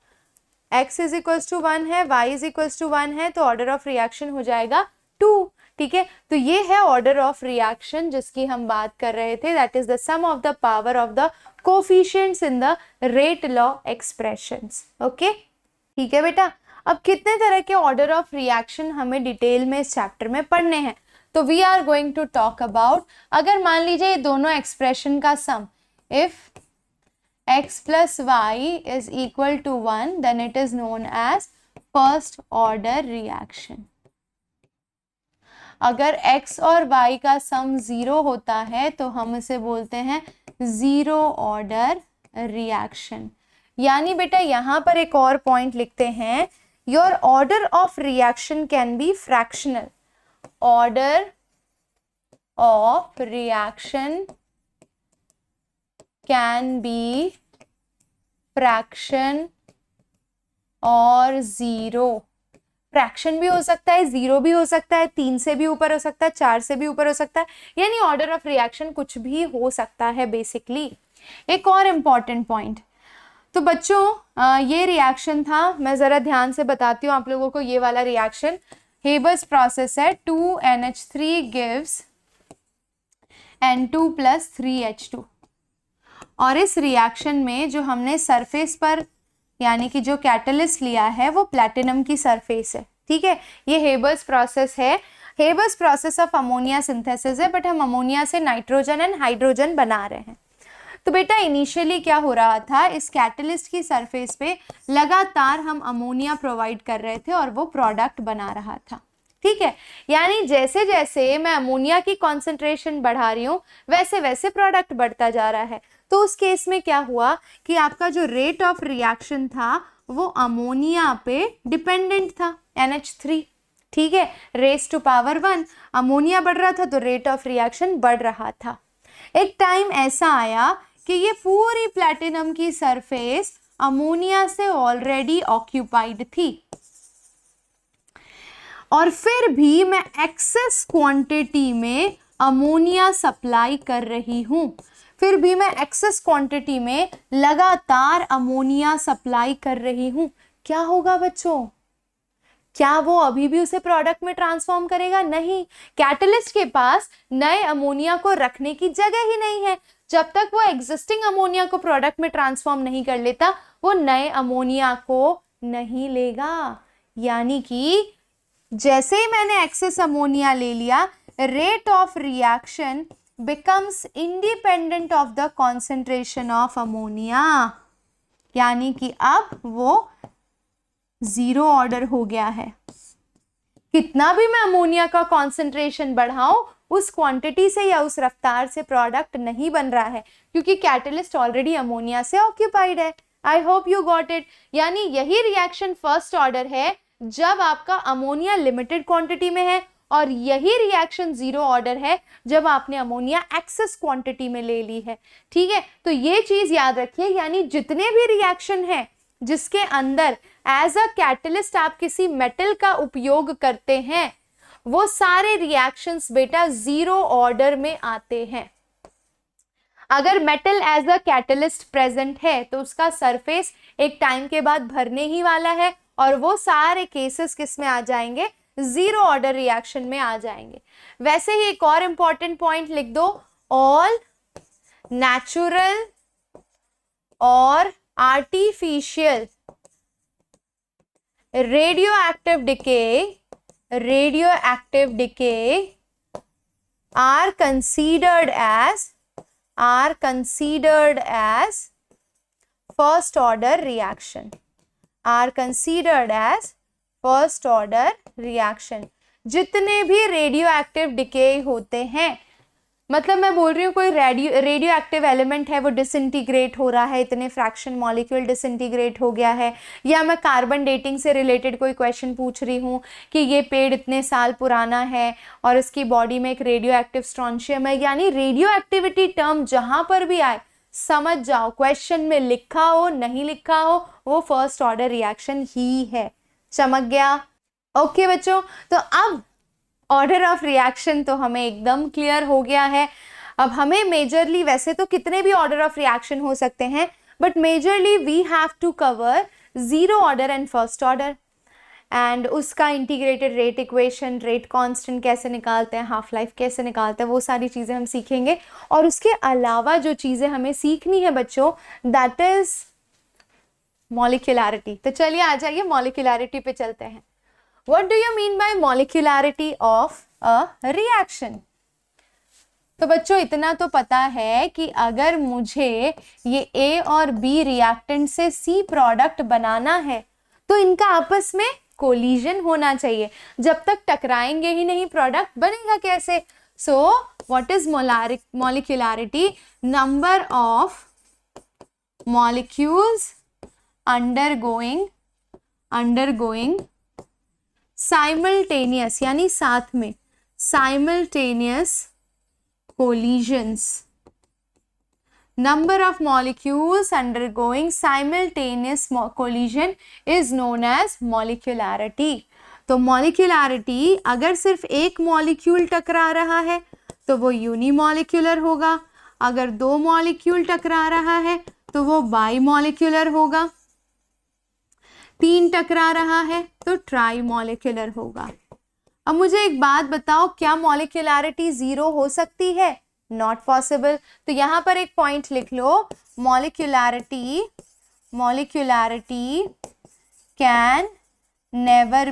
x is equals to 1 है, y इज इक्वल्स टू 1 है, तो ऑर्डर ऑफ रिएक्शन हो जाएगा 2। ठीक है, तो ये है ऑर्डर ऑफ रिएक्शन जिसकी हम बात कर रहे थे, that is the sum of the power of the coefficients in the rate law expressions. Okay, ठीक है बेटा। अब कितने तरह के ऑर्डर ऑफ रिएक्शन हमें डिटेल में इस चैप्टर में पढ़ने हैं, तो we are going to talk about, अगर मान लीजिए ये दोनों एक्सप्रेशन का sum, if x plus y is equal to 1, then it is known as first order reaction। अगर x और y का सम 0 होता है तो हम इसे बोलते हैं जीरो ऑर्डर रिएक्शन। यानी बेटा यहां पर एक और पॉइंट लिखते हैं, your order of reaction can B fractional. Order of reaction can B fraction और जीरो। फ्रैक्शन भी हो सकता है, जीरो भी हो सकता है, 3 से भी ऊपर हो सकता है, 4 से भी ऊपर हो सकता है, यानी ऑर्डर ऑफ रिएक्शन कुछ भी हो सकता है बेसिकली। एक और इम्पॉर्टेंट पॉइंट, तो बच्चों ये रिएक्शन था, मैं जरा ध्यान से बताती हूँ आप लोगों को। ये वाला रिएक्शन हेबर्स प्रोसेस है, 2NH3 gives N2 plus 3H2। और इस रिएक्शन में जो हमने सरफेस पर यानी कि जो कैटलिस्ट लिया है वो प्लैटिनम की सरफेस है। ठीक है, ये हेबर्स प्रोसेस है, Haber's process of ammonia synthesis है, बट हम अमोनिया से नाइट्रोजन एंड हाइड्रोजन बना रहे हैं। तो बेटा इनिशियली क्या हो रहा था, इस कैटलिस्ट की सरफेस पे लगातार हम अमोनिया प्रोवाइड कर रहे थे और वो प्रोडक्ट बना रहा था। ठीक है, यानी जैसे जैसे मैं अमोनिया की कॉन्सेंट्रेशन बढ़ा रही हूँ वैसे वैसे प्रोडक्ट बढ़ता जा रहा है। तो उस केस में क्या हुआ कि आपका जो रेट ऑफ रिएक्शन था वो अमोनिया पे डिपेंडेंट था, NH3। ठीक है, रेस टू पावर 1, अमोनिया बढ़ रहा था तो रेट ऑफ रिएक्शन बढ़ रहा था। एक टाइम ऐसा आया कि ये पूरी प्लैटिनम की सरफेस अमोनिया से ऑलरेडी ऑक्यूपाइड थी और फिर भी मैं एक्सेस क्वांटिटी में अमोनिया सप्लाई कर रही हूं, फिर भी मैं एक्सेस क्वांटिटी में लगातार अमोनिया सप्लाई कर रही हूं। क्या होगा बच्चों? क्या वो अभी भी उसे प्रोडक्ट में ट्रांसफॉर्म करेगा? नहीं, कैटलिस्ट के पास नए अमोनिया को रखने की जगह ही नहीं है। जब तक वो एग्जिस्टिंग अमोनिया को प्रोडक्ट में ट्रांसफॉर्म नहीं कर लेता वो नए अमोनिया को नहीं लेगा। यानी कि जैसे ही मैंने एक्सेस अमोनिया ले लिया, rate of reaction becomes independent of the concentration of ammonia, यानी कि अब वो जीरो ऑर्डर हो गया है। कितना भी मैं अमोनिया का कॉन्सेंट्रेशन बढ़ाऊं उस क्वांटिटी से या उस रफ्तार से प्रोडक्ट नहीं बन रहा है, क्योंकि कैटलिस्ट ऑलरेडी अमोनिया से ऑक्यूपाइड है। आई होप यू गॉट इट। यानी यही रिएक्शन फर्स्ट ऑर्डर है जब आपका अमोनिया लिमिटेड क्वांटिटी में है, और यही रिएक्शन जीरो ऑर्डर है जब आपने अमोनिया एक्सेस क्वांटिटी में ले ली है। ठीक है, तो ये चीज याद रखिए, यानी जितने भी रिएक्शन हैं जिसके अंदर एज अ कैटलिस्ट आप किसी मेटल का उपयोग करते हैं, वो सारे रिएक्शंस बेटा जीरो ऑर्डर में आते हैं। अगर metal as a catalyst present है तो उसका सरफेस एक टाइम के बाद भरने ही वाला है, और वो सारे केसेस किस में आ जाएंगे, जीरो ऑर्डर रिएक्शन में आ जाएंगे। वैसे ही एक और इंपॉर्टेंट पॉइंट लिख दो, ऑल नेचुरल और artificial radioactive decay are considered as first order reaction, जितने भी रेडियो एक्टिव डिके होते हैं, मतलब मैं बोल रही हूँ कोई रेडियो एक्टिव एलिमेंट है वो डिसइंटीग्रेट हो रहा है, इतने फ्रैक्शन मॉलिक्यूल डिसइंटीग्रेट हो गया है, या मैं कार्बन डेटिंग से रिलेटेड कोई क्वेश्चन पूछ रही हूँ कि ये पेड़ इतने साल पुराना है और इसकी बॉडी में एक रेडियो एक्टिव स्ट्रॉन्शियम है, यानी रेडियो एक्टिविटी टर्म जहां पर भी आए समझ जाओ, क्वेश्चन में लिखा हो नहीं लिखा हो, वो फर्स्ट ऑर्डर रिएक्शन ही है। चमक गया? ओके बच्चों, तो अब ऑर्डर ऑफ रिएक्शन तो हमें एकदम क्लियर हो गया है। अब हमें मेजरली, वैसे तो कितने भी ऑर्डर ऑफ रिएक्शन हो सकते हैं, but majorly we have to cover zero order and first order, and उसका integrated rate equation, rate constant कैसे निकालते हैं, हाफ लाइफ कैसे निकालते हैं, वो सारी चीज़ें हम सीखेंगे। और उसके अलावा जो चीज़ें हमें सीखनी है बच्चों, दैट इज मॉलिक्यूलैरिटी। तो चलिए आ जाइए मॉलिक्यूलैरिटी पे चलते हैं। What do you mean by molecularity of a reaction? तो बच्चों इतना तो पता है कि अगर मुझे ये A और B रिएक्टेंट से C प्रोडक्ट बनाना है तो इनका आपस में कोलिजन होना चाहिए। जब तक टकराएंगे ही नहीं प्रोडक्ट बनेगा कैसे? So what is molecularity? Number of molecules undergoing simultaneous, यानी साथ में, simultaneous collisions. Number of molecules undergoing simultaneous collision is known as molecularity. तो मॉलिक्यूलैरिटी, अगर सिर्फ एक मॉलिक्यूल टकरा रहा है तो वो यूनिमॉलिक्यूलर होगा, अगर दो मॉलिक्यूल टकरा रहा है तो वो बाई मॉलिक्यूलर होगा, तीन टकरा रहा है तो ट्राई मॉलिक्यूलर होगा। अब मुझे एक बात बताओ, क्या मॉलिक्यूलैरिटी जीरो हो सकती है? Not possible. तो यहां पर एक पॉइंट लिख लो, मॉलिक्यूलैरिटी कैन नेवर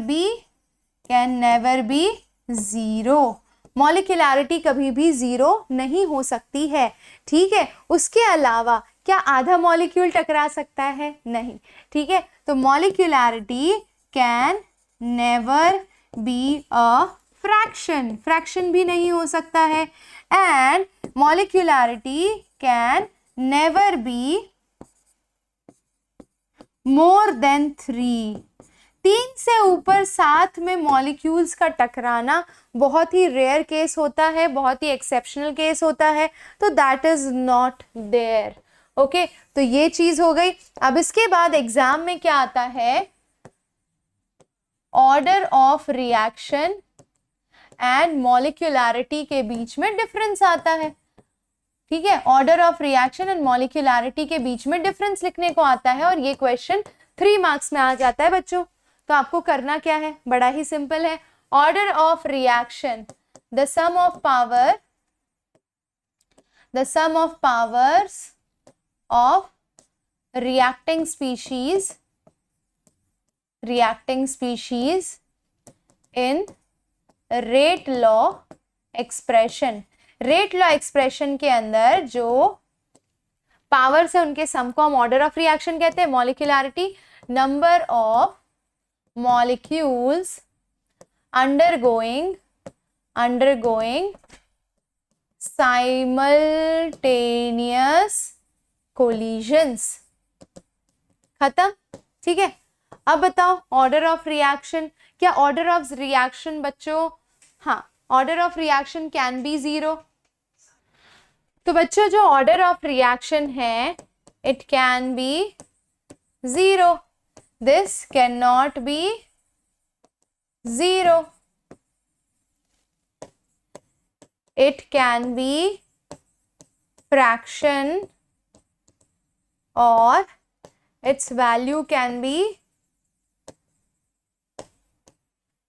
बी जीरो। मॉलिक्यूलैरिटी कभी भी जीरो नहीं हो सकती है। ठीक है, उसके अलावा क्या आधा मॉलिक्यूल टकरा सकता है? नहीं। ठीक है, तो molecularity can never be a fraction भी नहीं हो सकता है, and molecularity can never be more than 3। 3 से ऊपर साथ में मॉलिक्यूल्स का टकराना बहुत ही रेयर केस होता है, बहुत ही एक्सेप्शनल केस होता है, तो that is not there. Okay, तो ये चीज हो गई। अब इसके बाद एग्जाम में क्या आता है? ऑर्डर ऑफ रिएक्शन एंड मॉलिक्यूलैरिटी के बीच में डिफरेंस आता है। ठीक है, ऑर्डर ऑफ रिएक्शन एंड मॉलिक्यूलैरिटी के बीच में डिफरेंस लिखने को आता है, और ये क्वेश्चन 3 मार्क्स में आ जाता है बच्चों। तो आपको करना क्या है? बड़ा ही सिंपल है। Order of reaction, the sum of powers of reacting species in rate law expression। Rate law expression के अंदर जो पावर्स है उनके सम को हम ऑर्डर ऑफ रिएक्शन कहते हैं। Molecularity, number of molecules undergoing simultaneous collisions. खत्म, ठीक है। अब बताओ ऑर्डर ऑफ रिएक्शन, क्या ऑर्डर ऑफ रिएक्शन बच्चों, हाँ, order of reaction can be zero. तो बच्चों जो ऑर्डर ऑफ रिएक्शन है it can be zero, this can not be zero, it can be fraction or its value can be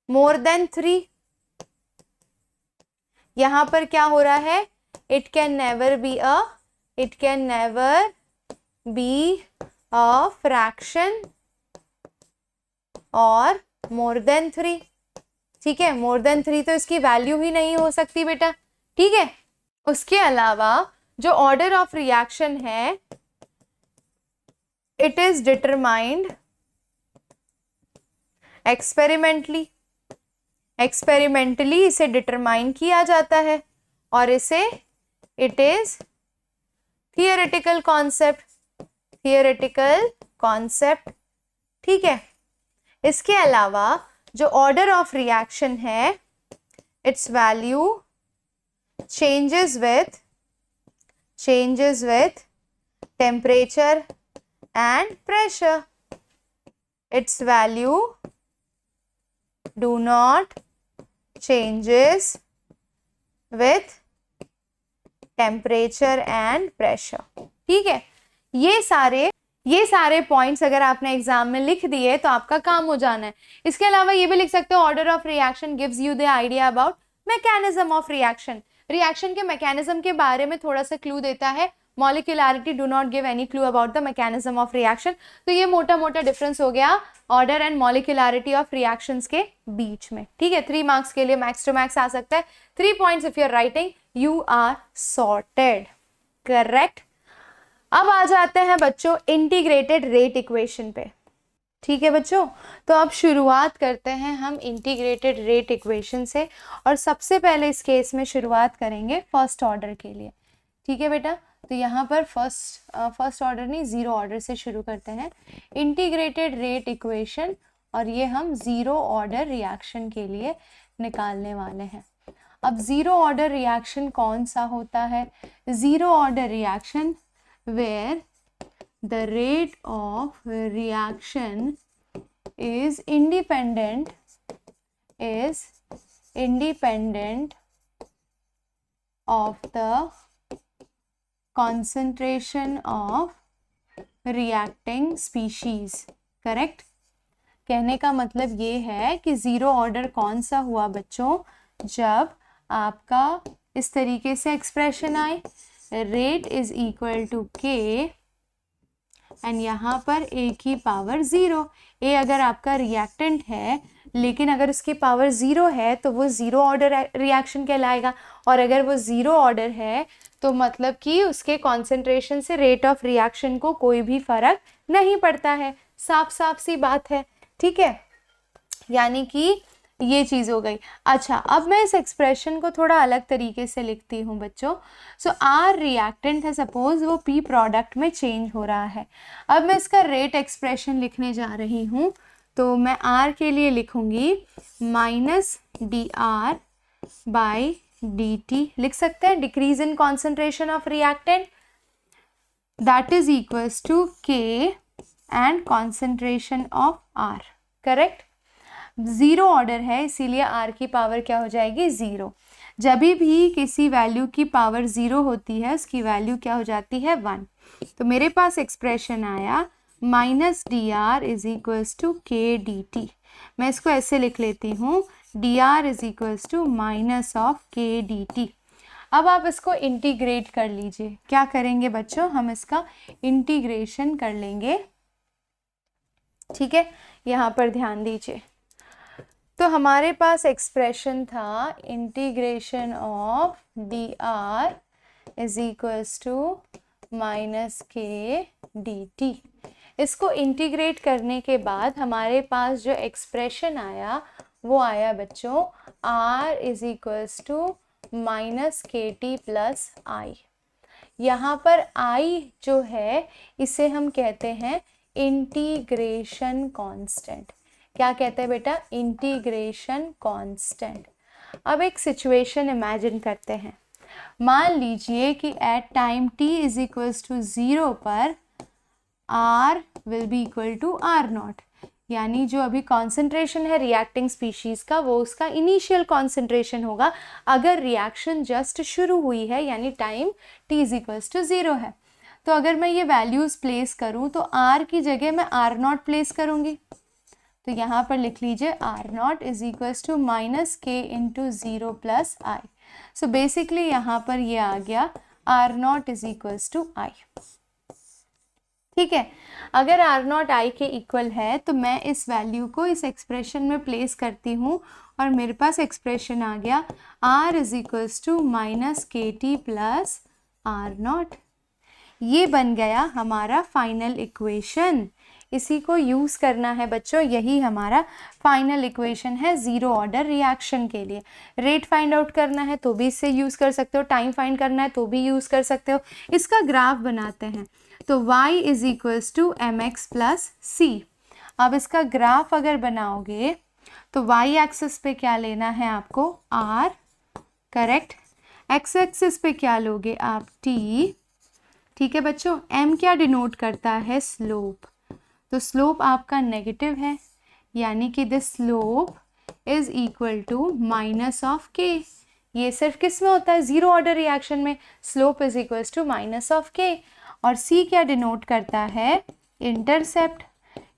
more than 3। यहां पर क्या हो रहा है, it can never be a fraction or more than 3। ठीक है, more than 3 तो इसकी वैल्यू ही नहीं हो सकती बेटा, ठीक है। उसके अलावा जो ऑर्डर ऑफ रिएक्शन है इट इज डिटरमाइंड एक्सपेरिमेंटली इसे डिटरमाइन किया जाता है और इसे इट इज थियोरेटिकल कॉन्सेप्ट, ठीक है। इसके अलावा जो ऑर्डर ऑफ रिएक्शन है it's value changes with temperature and pressure, its value do not changes with temperature and pressure, ठीक है। ये सारे पॉइंट्स अगर आपने एग्जाम में लिख दिए तो आपका काम हो जाना है। इसके अलावा ये भी लिख सकते हो order of reaction gives you the idea about mechanism of reaction, reaction के मैकेनिज्म के बारे में थोड़ा सा क्लू देता है। Molecularity do not give any clue about the mechanism of reaction. तो ये मोटा मोटा डिफरेंस हो गया order and molecularity of reactions के बीच में, ठीक है। 3 मार्क्स के लिए मैक्स टू मैक्स आ सकता है 3 points if you are writing, you are sorted, correct. अब आ जाते हैं बच्चों इंटीग्रेटेड रेट इक्वेशन पे, ठीक है बच्चों। तो अब शुरुआत करते हैं हम इंटीग्रेटेड रेट इक्वेशन से और सबसे पहले इस केस में शुरुआत करेंगे फर्स्ट ऑर्डर के लिए, ठीक है बेटा। तो यहाँ पर फर्स्ट ऑर्डर नहीं, ज़ीरो ऑर्डर से शुरू करते हैं इंटीग्रेटेड रेट इक्वेशन और ये हम ज़ीरो ऑर्डर रिएक्शन के लिए निकालने वाले हैं। अब ज़ीरो ऑर्डर रिएक्शन कौन सा होता है, zero order reaction where the rate of reaction is independent of the concentration of reacting species, correct। कहने का मतलब ये है कि ज़ीरो ऑर्डर कौन सा हुआ बच्चों, जब आपका इस तरीके से एक्सप्रेशन आए rate is equal to k and यहाँ पर ए की पावर 0। ए अगर आपका रिएक्टेंट है लेकिन अगर उसकी पावर 0 है तो वो ज़ीरो ऑर्डर रिएक्शन कहलाएगा, और अगर वो ज़ीरो ऑर्डर है तो मतलब कि उसके कॉन्सेंट्रेशन से रेट ऑफ रिएक्शन को कोई भी फ़र्क नहीं पड़ता है। साफ साफ सी बात है, ठीक है। यानी कि ये चीज़ हो गई। अच्छा, अब मैं इस एक्सप्रेशन को थोड़ा अलग तरीके से लिखती हूँ बच्चों। सो आर रिएक्टेंट है, सपोज वो पी प्रोडक्ट में चेंज हो रहा है। अब मैं इसका रेट एक्सप्रेशन लिखने जा रही हूँ, तो मैं आर के लिए लिखूँगी minus d R by d t, लिख सकते हैं decrease in concentration of reactant, that is equals to k and concentration of R, correct. Zero order है इसीलिए आर की पावर क्या हो जाएगी 0। जब भी किसी वैल्यू की पावर 0 होती है उसकी वैल्यू क्या हो जाती है 1। तो मेरे पास एक्सप्रेशन आया minus d R is equals to k d t. मैं इसको ऐसे लिख लेती हूँ, d R is equals to minus of k d t. अब आप इसको इंटीग्रेट कर लीजिए। क्या करेंगे बच्चों, हम इसका इंटीग्रेशन कर लेंगे, ठीक है। यहाँ पर ध्यान दीजिए, तो हमारे पास एक्सप्रेशन था integration of d R is equals to minus k d t. इसको इंटीग्रेट करने के बाद हमारे पास जो एक्सप्रेशन आया वो आया बच्चों R is equals to minus k t plus I. यहाँ पर I जो है इसे हम कहते हैं इंटीग्रेशन कांस्टेंट। क्या कहते हैं बेटा? Integration constant. अब एक सिचुएशन इमेजिन करते हैं। मान लीजिए कि at time t is equals to 0 पर R will be equal to R naught, यानी जो अभी कॉन्सेंट्रेशन है रिएक्टिंग स्पीशीज़ का वो उसका इनिशियल कॉन्सेंट्रेशन होगा अगर रिएक्शन जस्ट शुरू हुई है, यानी time t is equals to 0 है। तो अगर मैं ये वैल्यूज़ प्लेस करूँ तो R की जगह मैं R नॉट प्लेस करूँगी। तो यहाँ पर लिख लीजिए R naught is equals to minus k into 0 plus I. So basically यहाँ पर ये आ गया R naught is equals to I. ठीक है, अगर R नॉट आई के इक्वल है तो मैं इस वैल्यू को इस एक्सप्रेशन में प्लेस करती हूँ और मेरे पास एक्सप्रेशन आ गया R is equals to minus k t plus R naught. ये बन गया हमारा फाइनल इक्वेशन। इसी को यूज़ करना है बच्चों, यही हमारा फाइनल इक्वेशन है ज़ीरो ऑर्डर रिएक्शन के लिए। रेट फाइंड आउट करना है तो भी इससे यूज़ कर सकते हो, टाइम फाइंड करना है तो भी यूज़ कर सकते हो। इसका ग्राफ बनाते हैं तो y is equals to M x plus c. अब इसका ग्राफ अगर बनाओगे तो y एक्सिस पे क्या लेना है आपको? r, correct. x एक्सिस पे क्या लोगे आप? t। ठीक है बच्चों, m क्या डिनोट करता है? स्लोप। तो स्लोप आपका नेगेटिव है, यानी कि this slope is equal to minus of k. ये सिर्फ किस में होता है? ज़ीरो ऑर्डर रिएक्शन में slope is equals to minus of k. और c क्या डिनोट करता है? इंटरसेप्ट।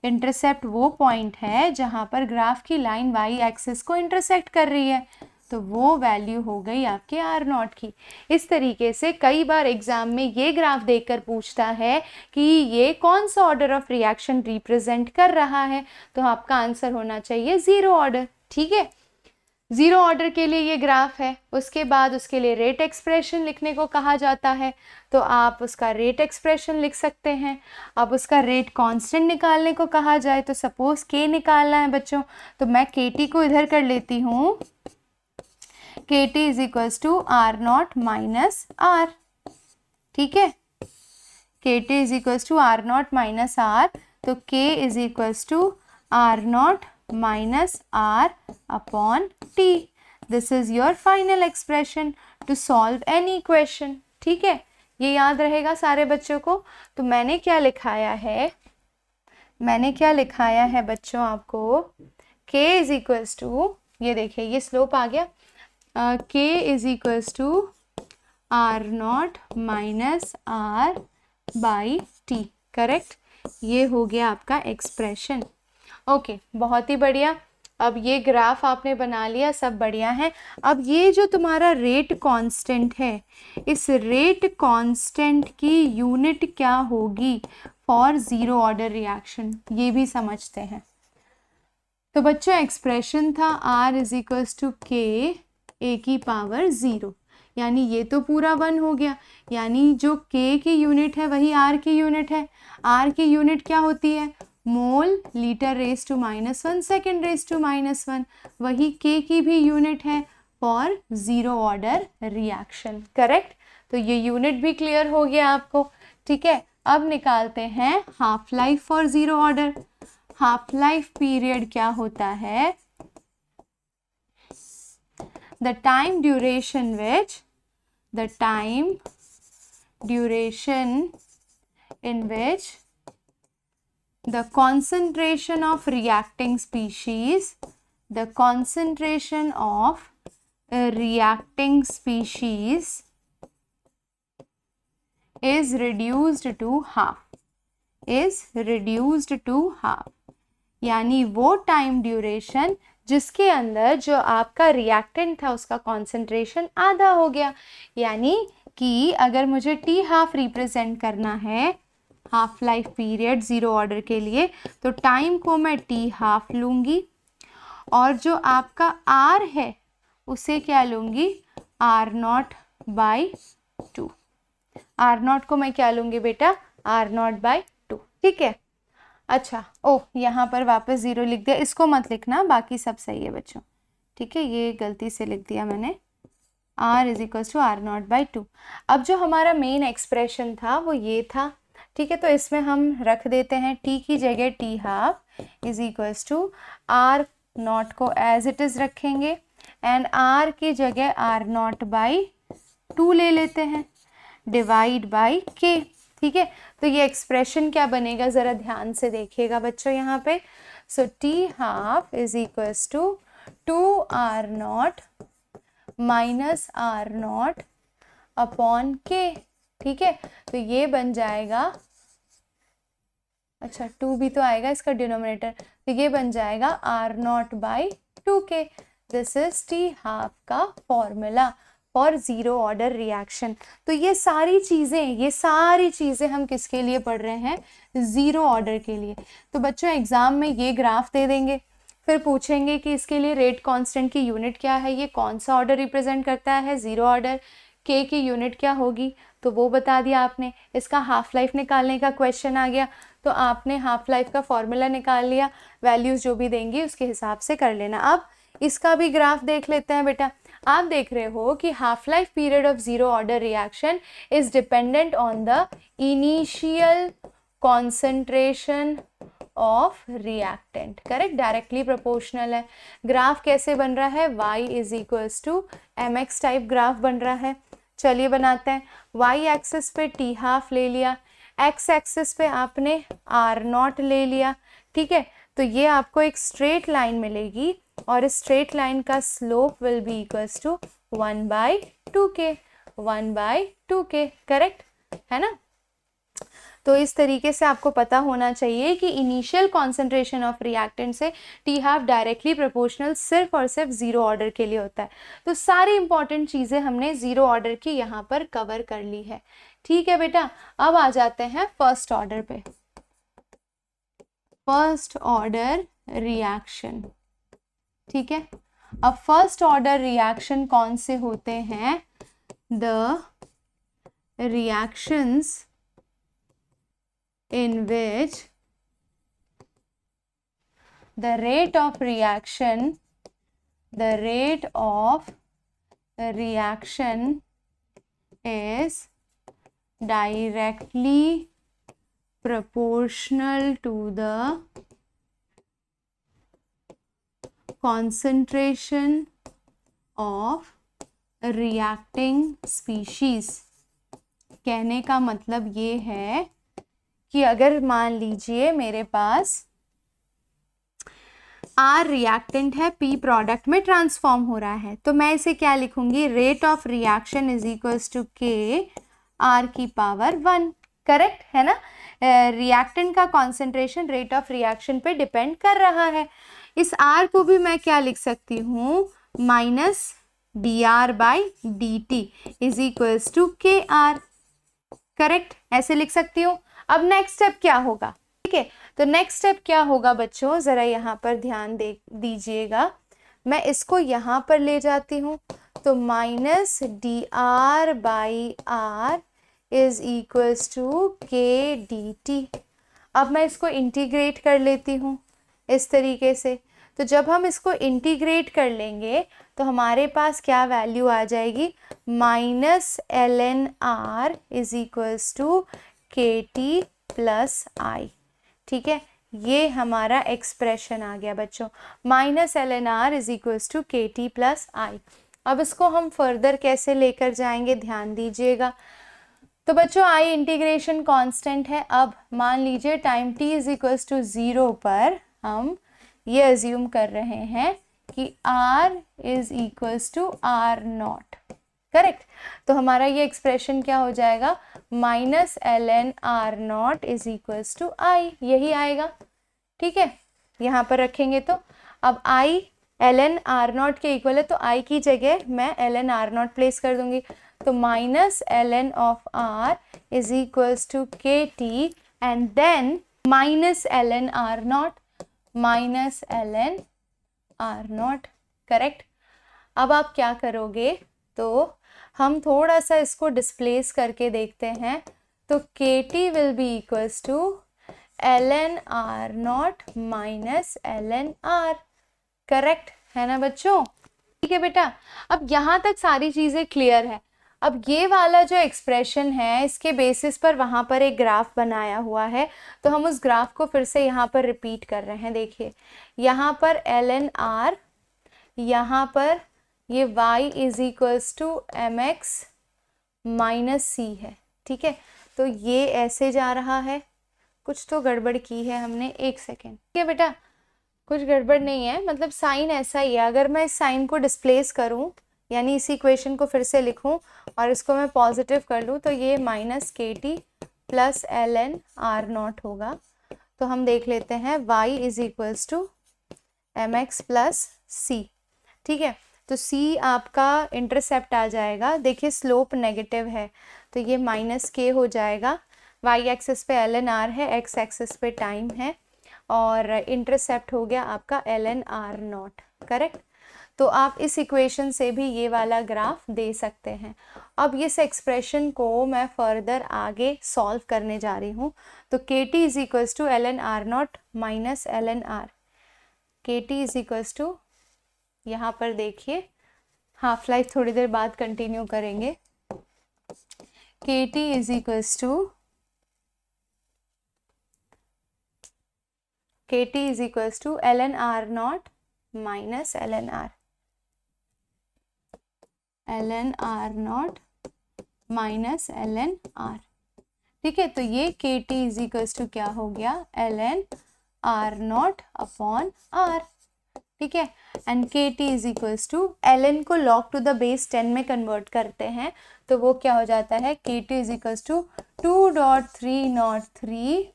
इंटरसेप्ट वो पॉइंट है जहाँ पर ग्राफ की लाइन y एक्सिस को इंटरसेक्ट कर रही है, तो वो वैल्यू हो गई आपके R नॉट की। इस तरीके से कई बार एग्जाम में ये ग्राफ देखकर पूछता है कि ये कौन सा ऑर्डर ऑफ रिएक्शन रिप्रेजेंट कर रहा है, तो आपका आंसर होना चाहिए ज़ीरो ऑर्डर। ठीक है, ज़ीरो ऑर्डर के लिए ये ग्राफ है। उसके बाद उसके लिए रेट एक्सप्रेशन लिखने को कहा जाता है, तो आप उसका रेट एक्सप्रेशन लिख सकते हैं। अब उसका रेट कांस्टेंट निकालने को कहा जाए तो सपोज के निकालना है बच्चों, तो मैं के टी को इधर कर लेती हूँ। K t is equals to R naught minus R. ठीक है, k t is equals to R naught minus R, तो k is equals to R naught minus R upon t. This is your final expression to solve any question. ठीक है, ये याद रहेगा सारे बच्चों को। तो मैंने क्या लिखाया है? मैंने क्या लिखाया है बच्चों आपको? k इज इक्वल्स टू, ये देखिए ये स्लोप आ गया, k is equals to R naught minus R by t. Correct, ये हो गया आपका एक्सप्रेशन। ओके, बहुत ही बढ़िया। अब ये ग्राफ आपने बना लिया, सब बढ़िया है। अब ये जो तुम्हारा रेट कांस्टेंट है, इस रेट कांस्टेंट की यूनिट क्या होगी फॉर ज़ीरो ऑर्डर रिएक्शन, ये भी समझते हैं। तो बच्चों एक्सप्रेशन था r इज इक्वल्स टू के ए की पावर 0, यानी ये तो पूरा 1 हो गया, यानी जो k की यूनिट है वही r की यूनिट है। r की यूनिट क्या होती है? Mole litre raise to -1 second raise to -1, वही k की भी यूनिट है for zero order reaction. Correct, तो ये यूनिट भी क्लियर हो गया आपको। ठीक है, अब निकालते हैं half life for zero order. Half life period क्या होता है? the time duration in which the concentration of reacting species is reduced to half, यानी वो टाइम ड्यूरेशन जिसके अंदर जो आपका रिएक्टेंट था उसका कॉन्सेंट्रेशन आधा हो गया। यानी कि अगर मुझे टी हाफ रिप्रेजेंट करना है half life period zero order के लिए, तो टाइम को मैं टी हाफ लूँगी और जो आपका आर है उसे क्या लूँगी? R naught by 2। R naught को मैं क्या लूँगी बेटा? R naught by 2। ठीक है, अच्छा, ओह यहाँ पर वापस 0 लिख दिया, इसको मत लिखना, बाकी सब सही है बच्चों। ठीक है, ये गलती से लिख दिया मैंने। r is equals to R naught by 2। अब जो हमारा मेन एक्सप्रेशन था वो ये था, ठीक है, तो इसमें हम रख देते हैं t की जगह t half is equals to R naught को एज इट इज़ रखेंगे एंड r की जगह आर नॉट बाई 2 ले लेते हैं डिवाइड बाई k। ठीक है, तो ये एक्सप्रेशन क्या बनेगा ज़रा ध्यान से देखिएगा बच्चों यहाँ पे। So t half is equals to 2r naught minus R naught upon k। ठीक है, तो ये बन जाएगा, अच्छा 2 भी तो आएगा इसका डिनोमिनेटर, तो ये बन जाएगा R naught by 2k। This is t half का formula for zero order reaction. तो ये सारी चीज़ें हम किसके लिए पढ़ रहे हैं, ज़ीरो ऑर्डर के लिए। तो बच्चों एग्ज़ाम में ये ग्राफ दे देंगे, फिर पूछेंगे कि इसके लिए रेट कांस्टेंट की यूनिट क्या है, ये कौन सा ऑर्डर रिप्रेजेंट करता है, ज़ीरो ऑर्डर, के की यूनिट क्या होगी, तो वो बता दिया आपने। इसका हाफ लाइफ निकालने का क्वेश्चन आ गया, तो आपने हाफ लाइफ का फॉर्मूला निकाल लिया, वैल्यूज़ जो भी देंगी उसके हिसाब से कर लेना। अब इसका भी ग्राफ देख लेते हैं बेटा। आप देख रहे हो कि half life period of zero order reaction is dependent on the initial concentration of reactant, correct, directly proportional है। ग्राफ कैसे बन रहा है, y is equals to M x type graph बन रहा है। चलिए बनाते हैं। y एक्सिस पे t हाफ ले लिया, x एक्सिस पे आपने r नॉट ले लिया, ठीक है, तो ये आपको एक स्ट्रेट लाइन मिलेगी और इस स्ट्रेट लाइन का slope will be equals to 1/2k, 1/2k, correct है ना। तो इस तरीके से आपको पता होना चाहिए कि इनिशियल कॉन्सेंट्रेशन ऑफ रिएक्टेंट से टी हाफ डायरेक्टली प्रोपोर्शनल सिर्फ और सिर्फ ज़ीरो ऑर्डर के लिए होता है। तो सारी इंपॉर्टेंट चीज़ें हमने ज़ीरो ऑर्डर की यहाँ पर कवर कर ली है। ठीक है बेटा, अब आ जाते हैं फर्स्ट ऑर्डर पे। फर्स्ट ऑर्डर रिएक्शन, ठीक है, अब फर्स्ट ऑर्डर रिएक्शन कौन से होते हैं, the reactions in which the rate of reaction is directly proportional to the concentration of reacting species। कहने का मतलब ये है कि अगर मान लीजिए मेरे पास R रिएक्टेंट है, P प्रोडक्ट में ट्रांसफॉर्म हो रहा है, तो मैं इसे क्या लिखूंगी, rate of reaction is equals to K R की पावर 1, करेक्ट है ना। रिएक्टेंट का कॉन्सेंट्रेशन रेट ऑफ रिएक्शन पे डिपेंड कर रहा है। इस R को भी मैं क्या लिख सकती हूँ, minus dr by dt is equals to KR, correct, ऐसे लिख सकती हूँ। अब नेक्स्ट स्टेप क्या होगा, ठीक है, तो नेक्स्ट स्टेप क्या होगा बच्चों, ज़रा यहाँ पर ध्यान दे दीजिएगा। मैं इसको यहाँ पर ले जाती हूँ, तो minus dr by r is equals to k dt। अब मैं इसको इंटीग्रेट कर लेती हूँ इस तरीके से। तो जब हम इसको इंटीग्रेट कर लेंगे तो हमारे पास क्या वैल्यू आ जाएगी, minus ln r is equals to KT plus I, ठीक है, ये हमारा एक्सप्रेशन आ गया बच्चों, minus ln r is equals to KT plus I। अब इसको हम फर्दर कैसे लेकर जाएंगे, ध्यान दीजिएगा। तो बच्चों I इंटीग्रेशन कांस्टेंट है। अब मान लीजिए time t is equals to 0 पर हम ये अज्यूम कर रहे हैं कि r is equals to r naught, correct, तो हमारा ये एक्सप्रेशन क्या हो जाएगा, minus ln r naught is equals to I, यही आएगा, ठीक है, यहाँ पर रखेंगे तो अब I ln r नॉट के इक्वल है, तो I की जगह मैं ln r नॉट प्लेस कर दूंगी, तो minus ln of r is equals to KT and then minus ln r naught, minus ln r naught, correct. अब आप क्या करोगे, तो हम थोड़ा सा इसको डिस्प्लेस करके देखते हैं, तो KT will be equals to ln r naught minus ln r, correct है ना बच्चों। ठीक है बेटा, अब यहाँ तक सारी चीज़ें क्लियर है। अब ये वाला जो एक्सप्रेशन है इसके बेसिस पर वहाँ पर एक ग्राफ बनाया हुआ है, तो हम उस ग्राफ को फिर से यहाँ पर रिपीट कर रहे हैं। देखिए यहाँ पर ln r, यहाँ पर ये y is equals to M x minus c है। ठीक है, तो ये ऐसे जा रहा है, कुछ तो गड़बड़ की है हमने, एक सेकेंड। ठीक है बेटा, कुछ गड़बड़ नहीं है, मतलब साइन ऐसा ही है। अगर मैं इस साइन को डिस्प्लेस करूं, यानी इस इक्वेशन को फिर से लिखूं और इसको मैं पॉजिटिव कर लूं, तो ये minus k t plus l n R naught होगा। तो हम देख लेते हैं y is equals to M x plus सी। ठीक है, तो c आपका इंटरसेप्ट आ जाएगा। देखिए स्लोप नेगेटिव है तो ये माइनस के हो जाएगा। y एक्सिस पे एल एन आर है, x एक्सिस पे टाइम है, और इंटरसेप्ट हो गया आपका ln r नॉट। करेक्ट, तो आप इस इक्वेशन से भी ये वाला ग्राफ दे सकते हैं। अब इस एक्सप्रेशन को मैं फर्दर आगे सॉल्व करने जा रही हूँ। तो k t is equals to ln r naught minus ln r, k t is equals to, यहाँ पर देखिए हाफ लाइफ थोड़ी देर बाद कंटिन्यू करेंगे। K t is equals to kt is equals to ln r naught minus ln r, ln r naught minus ln r। ठीक है, तो ये kt is equals to क्या हो गया, ln r naught upon r। ठीक है, and kt is equals to ln को log to the base 10 में कन्वर्ट करते हैं तो वो क्या हो जाता है, kt is equals to 2.303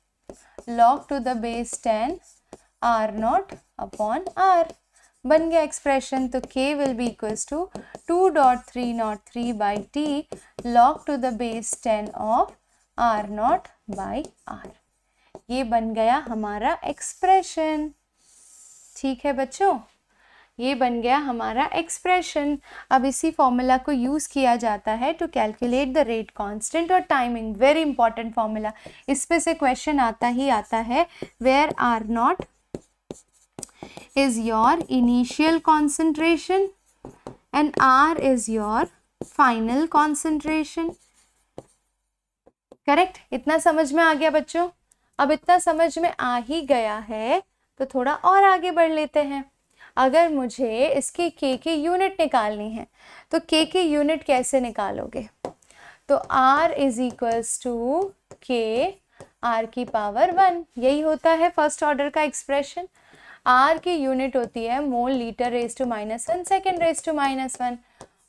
log to the base 10 r naught upon r। बन गया एक्सप्रेशन। तो k will be equals to 2.303 by t log to the base 10 of r naught by r। ये बन गया हमारा एक्सप्रेशन। ठीक है बच्चों, ये बन गया हमारा एक्सप्रेशन। अब इसी फॉर्मूला को यूज़ किया जाता है to calculate the rate constant और टाइमिंग। वेरी इंपॉर्टेंट फॉर्मूला, इस पे से क्वेश्चन आता ही आता है। Where R naught is your initial concentration and R is your final concentration. Correct, इतना समझ में आ गया बच्चों? अब इतना समझ में आ ही गया है तो थोड़ा और आगे बढ़ लेते हैं। अगर मुझे इसकी k की यूनिट निकालनी है तो k की यूनिट कैसे निकालोगे? तो r is equals to k r की पावर 1, यही होता है फर्स्ट ऑर्डर का एक्सप्रेशन। r की यूनिट होती है mole litre raise to -1 second raise to -1,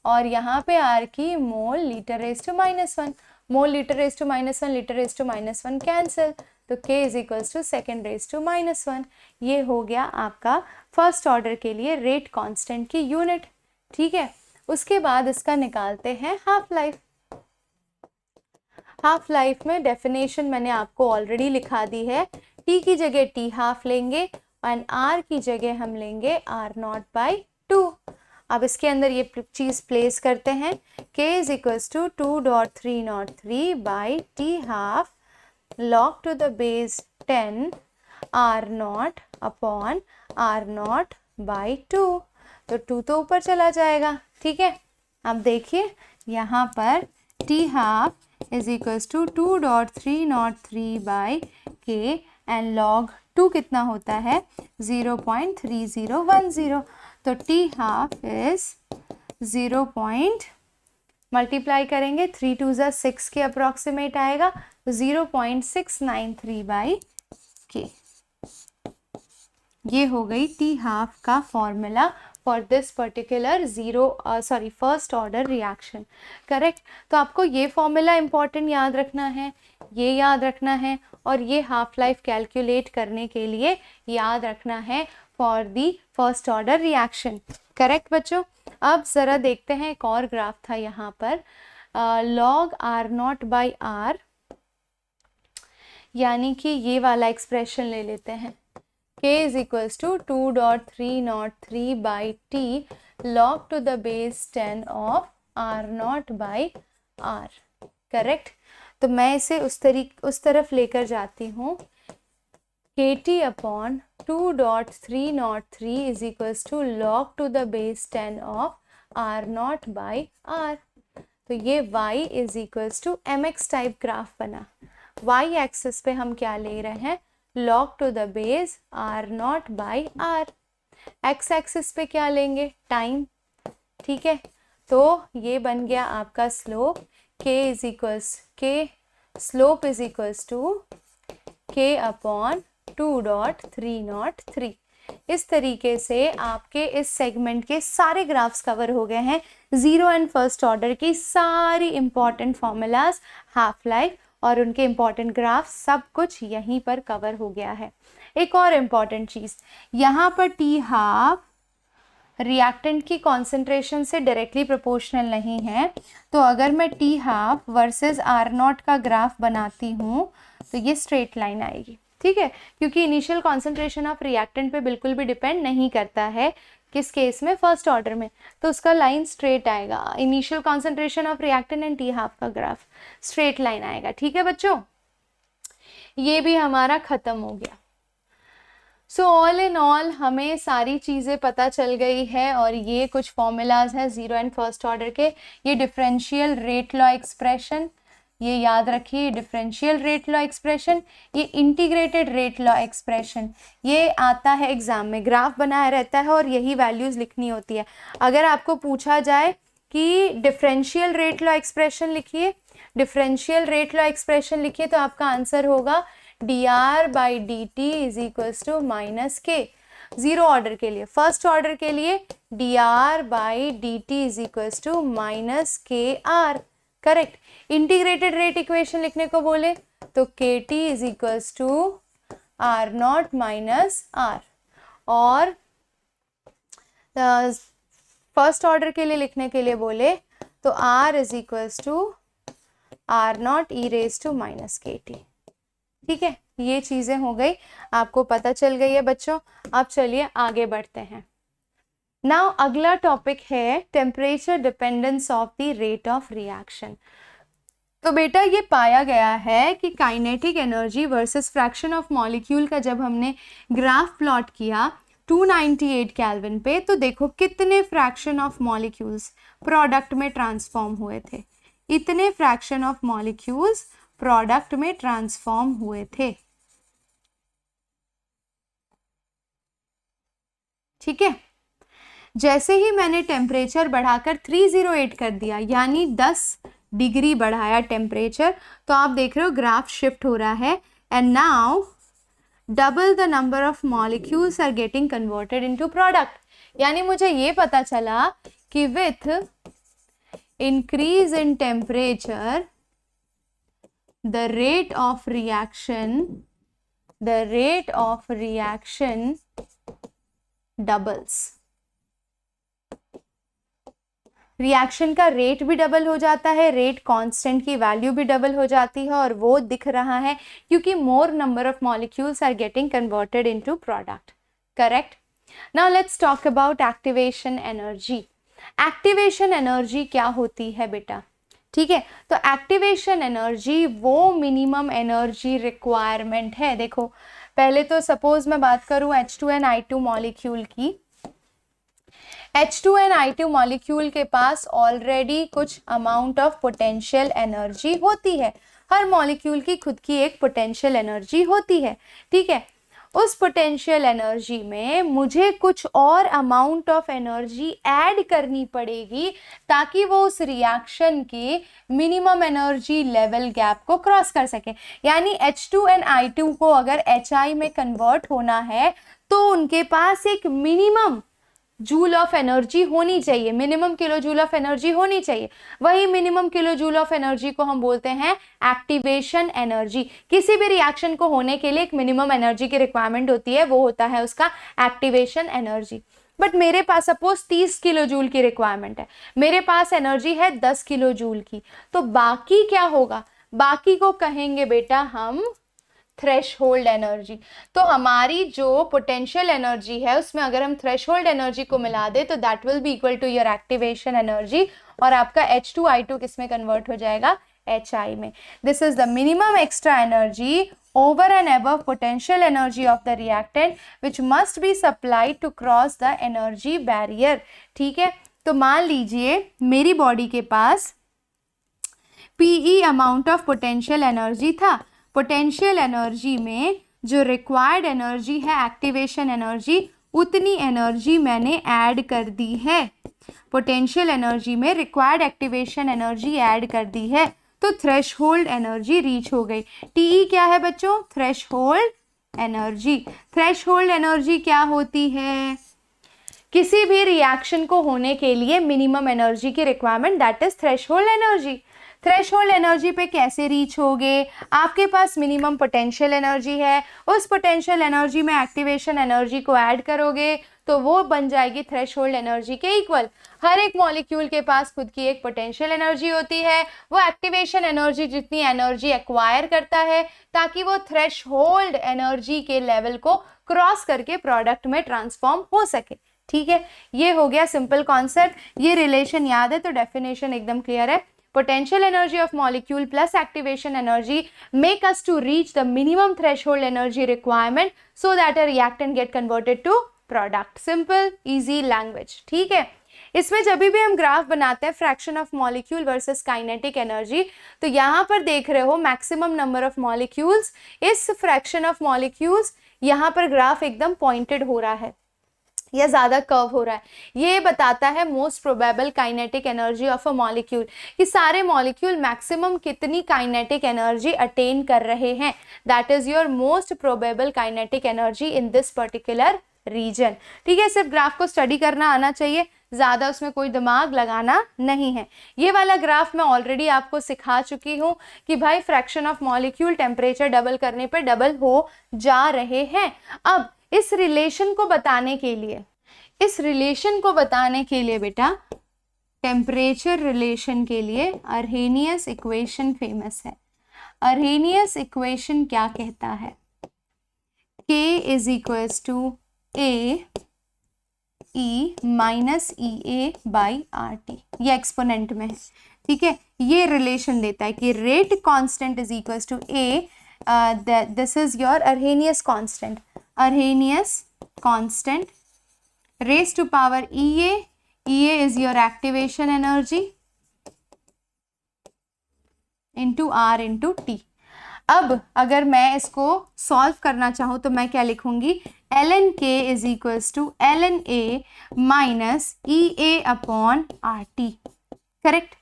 और यहाँ पे r की mole litre raise to -1, mole litre raise to -1 litre raise to -1 cancel, तो k is equals to second raise to -1। ये हो गया आपका फर्स्ट ऑर्डर के लिए रेट कांस्टेंट की यूनिट। ठीक है, उसके बाद इसका निकालते हैं हाफ लाइफ। हाफ लाइफ में डेफिनेशन मैंने आपको ऑलरेडी लिखा दी है। t की जगह t हाफ लेंगे एंड r की जगह हम लेंगे r नॉट बाई 2। अब इसके अंदर ये चीज़ प्लेस करते हैं। k is equals to 2.303 by t half log to the base 10 r naught upon r naught by 2। तो 2 तो ऊपर चला जाएगा। ठीक है, अब देखिए यहाँ पर t half is equals to 2.303 by k and log 2 कितना होता है, 0.3010। तो t हाफ इज 0. मल्टीप्लाई करेंगे 3 2 ज़ा 6 के अप्रॉक्सीमेट आएगा, 0.693 बाई के। ये हो गई टी हाफ का formula for this particular first order reaction. Correct, तो आपको ये फॉर्मूला इंपॉर्टेंट याद रखना है, ये याद रखना है, और ये हाफ लाइफ कैलकुलेट करने के लिए याद रखना है for the first order reaction. Correct बच्चों, अब ज़रा देखते हैं एक और ग्राफ था यहाँ पर, log r naught by r, यानी कि ये वाला एक्सप्रेशन ले लेते हैं। k is equals to 2.303 by t log to the base 10 of r naught by r। Correct, तो मैं इसे उस तरफ लेकर जाती हूँ। k kT upon 2.303 is equals to log to the base 10 of R naught by R। तो ये y is equals to mx type graph बना। y एक्सिस पे हम क्या ले रहे हैं, log to the base R naught by R। x axis पे क्या लेंगे, टाइम, ठीक है। तो ये बन गया आपका slope, slope is equals to k upon 2.303। इस तरीके से आपके इस सेगमेंट के सारे ग्राफ्स कवर हो गए हैं। जीरो एंड फर्स्ट ऑर्डर की सारी इंपॉर्टेंट फॉर्मूलाज, हाफ लाइफ और उनके इंपॉर्टेंट ग्राफ्स, सब कुछ यहीं पर कवर हो गया है। एक और इम्पॉर्टेंट चीज़, यहाँ पर टी हाफ रिएक्टेंट की कॉन्सेंट्रेशन से डायरेक्टली प्रोपोर्शनल नहीं है। तो अगर मैं t half versus R naught का ग्राफ बनाती हूँ तो ये स्ट्रेट लाइन आएगी, ठीक है, क्योंकि इनिशियल कॉन्सेंट्रेशन ऑफ रिएक्टेंट पे बिल्कुल भी डिपेंड नहीं करता है, किस केस में, फर्स्ट ऑर्डर में, तो उसका लाइन स्ट्रेट आएगा। Initial concentration of reactant and T half का ग्राफ स्ट्रेट लाइन आएगा, ठीक है बच्चों। ये भी हमारा खत्म हो गया। सो ऑल इन ऑल हमें सारी चीज़ें पता चल गई है और ये कुछ फॉर्मूलाज हैं जीरो एंड फर्स्ट ऑर्डर के। ये डिफरेंशियल रेट लॉ एक्सप्रेशन, ये याद रखिए, डिफरेंशियल रेट लॉ एक्सप्रेशन, ये इंटीग्रेटेड रेट लॉ एक्सप्रेशन, ये आता है एग्जाम में, ग्राफ बनाया रहता है और यही वैल्यूज़ लिखनी होती है। अगर आपको पूछा जाए कि डिफरेंशियल रेट लॉ एक्सप्रेशन लिखिए, डिफरेंशियल रेट लॉ एक्सप्रेशन लिखिए, तो आपका आंसर होगा dr by dt is equals to minus k. Zero order के लिए, फर्स्ट ऑर्डर के लिए dr by dt is equals to minus k R, correct. Integrated rate equation लिखने को बोले तो kt is equals to R naught minus R, और first order के लिए लिखने के लिए बोले तो r is equals to R naught e raise to minus k t, ठीक है। ये चीजें हो गई, आपको पता चल गई है बच्चों। अब चलिए आगे बढ़ते हैं। नाउ अगला टॉपिक है temperature dependence of the rate of reaction. तो बेटा ये पाया गया है कि kinetic energy versus fraction of molecule का जब हमने ग्राफ प्लॉट किया 298 केल्विन पे, तो देखो कितने फ्रैक्शन ऑफ मॉलिक्यूल्स प्रोडक्ट में ट्रांसफॉर्म हुए थे, इतने फ्रैक्शन ऑफ मॉलिक्यूल्स प्रोडक्ट में ट्रांसफॉर्म हुए थे, ठीक है। जैसे ही मैंने टेम्परेचर बढ़ाकर 308 कर दिया, यानी 10 डिग्री बढ़ाया टेम्परेचर, तो आप देख रहे हो ग्राफ शिफ्ट हो रहा है, and now double the number of molecules are getting converted into product. यानी मुझे ये पता चला कि with increase in temperature the rate of reaction doubles। Reaction का रेट भी डबल हो जाता है, रेट कांस्टेंट की वैल्यू भी डबल हो जाती है, और वो दिख रहा है क्योंकि more number of molecules are getting converted into product, correct. Now let's talk about activation energy. Activation energy क्या होती है बेटा, ठीक है। तो एक्टिवेशन एनर्जी वो मिनिमम एनर्जी रिक्वायरमेंट है। देखो पहले तो सपोज मैं बात करूं H2NI2 मॉलिक्यूल की, H2NI2 मॉलिक्यूल के पास ऑलरेडी कुछ अमाउंट ऑफ पोटेंशियल एनर्जी होती है। हर मॉलिक्यूल की खुद की एक पोटेंशियल एनर्जी होती है, ठीक है। उस पोटेंशियल एनर्जी में मुझे कुछ और अमाउंट ऑफ एनर्जी ऐड करनी पड़ेगी ताकि वो उस रिएक्शन के मिनिमम एनर्जी लेवल गैप को क्रॉस कर सके। यानी H2NI2 को अगर HI में कन्वर्ट होना है तो उनके पास एक मिनिमम जूल ऑफ एनर्जी होनी चाहिए, minimum kilo joule of energy होनी चाहिए। वही minimum kilo joule of energy को हम बोलते हैं एक्टिवेशन एनर्जी। किसी भी रिएक्शन को होने के लिए एक मिनिमम एनर्जी की रिक्वायरमेंट होती है, वो होता है उसका एक्टिवेशन एनर्जी। बट मेरे पास सपोज 30 किलो जूल की रिक्वायरमेंट है, मेरे पास एनर्जी है 10 किलो जूल की, तो बाकी क्या होगा, बाकी को कहेंगे बेटा हम थ्रेशहोल्ड एनर्जी। तो हमारी जो पोटेंशियल एनर्जी है उसमें अगर हम थ्रेशहोल्ड एनर्जी को मिला दे तो that will be equal to your activation energy, और आपका H2I2 किस में कन्वर्ट हो जाएगा, HI में. This is the minimum extra energy over and above potential energy of the reactant which must be supplied to cross the energy barrier. ठीक है, तो मान लीजिए मेरी बॉडी के पास PE amount of potential energy था. पोटेंशियल एनर्जी में जो रिक्वायर्ड एनर्जी है एक्टिवेशन एनर्जी, उतनी एनर्जी मैंने ऐड कर दी है. पोटेंशियल एनर्जी में रिक्वायर्ड एक्टिवेशन एनर्जी ऐड कर दी है, तो थ्रेशहोल्ड एनर्जी रीच हो गई. टीई क्या है बच्चों? Threshold energy. थ्रेशहोल्ड एनर्जी क्या होती है? किसी भी रिएक्शन को होने के लिए मिनिमम एनर्जी की requirement, that is threshold energy. Threshold energy पे कैसे रीच होगे? आपके पास मिनिमम पोटेंशियल एनर्जी है, उस पोटेंशियल एनर्जी में एक्टिवेशन एनर्जी को ऐड करोगे तो वो बन जाएगी थ्रेशहोल्ड एनर्जी के इक्वल. हर एक मॉलिक्यूल के पास खुद की एक पोटेंशियल एनर्जी होती है, वो एक्टिवेशन एनर्जी जितनी एनर्जी एक्वायर करता है ताकि वो थ्रेशहोल्ड एनर्जी के लेवल को क्रॉस करके प्रोडक्ट में ट्रांसफॉर्म हो सके. ठीक है, ये हो गया सिंपल कॉन्सेप्ट. ये रिलेशन याद है तो डेफिनेशन एकदम क्लियर है. Potential energy of molecule plus activation energy make us to reach the minimum threshold energy requirement so that a reactant get converted to product. Simple, easy language. ठीक है, इसमें जब भी हम ग्राफ बनाते हैं fraction of molecule versus kinetic energy, तो यहाँ पर देख रहे हो मैक्सिमम नंबर ऑफ मॉलिक्यूल्स, इस फ्रैक्शन ऑफ मॉलिक्यूल्स यहाँ पर ग्राफ एकदम पॉइंटेड हो रहा है या ज़्यादा कर्व हो रहा है. ये बताता है most probable kinetic energy of a molecule, कि सारे मॉलिक्यूल मैक्सिमम कितनी काइनेटिक एनर्जी अटेन कर रहे हैं. That is your most probable kinetic energy in this particular region. ठीक है, सिर्फ ग्राफ को स्टडी करना आना चाहिए, ज़्यादा उसमें कोई दिमाग लगाना नहीं है. ये वाला ग्राफ मैं ऑलरेडी आपको सिखा चुकी हूँ कि भाई fraction of molecule temperature double करने पर डबल हो जा रहे हैं. अब इस रिलेशन को बताने के लिए, बेटा टेम्परेचर रिलेशन के लिए अर्हेनियस इक्वेशन फेमस है. अर्हेनियस इक्वेशन क्या कहता है? K is equals to A E minus EA by RT. ये एक्सपोनेंट में है. ठीक है, ये रिलेशन देता है कि rate constant is equals to A. This is your Arrhenius constant. Arrhenius constant raised to power EA. EA is your activation energy into R into T. अब अगर मैं इसको सॉल्व करना चाहूँ तो मैं क्या लिखूंगी? ln K is equals to ln A minus EA upon RT. Correct.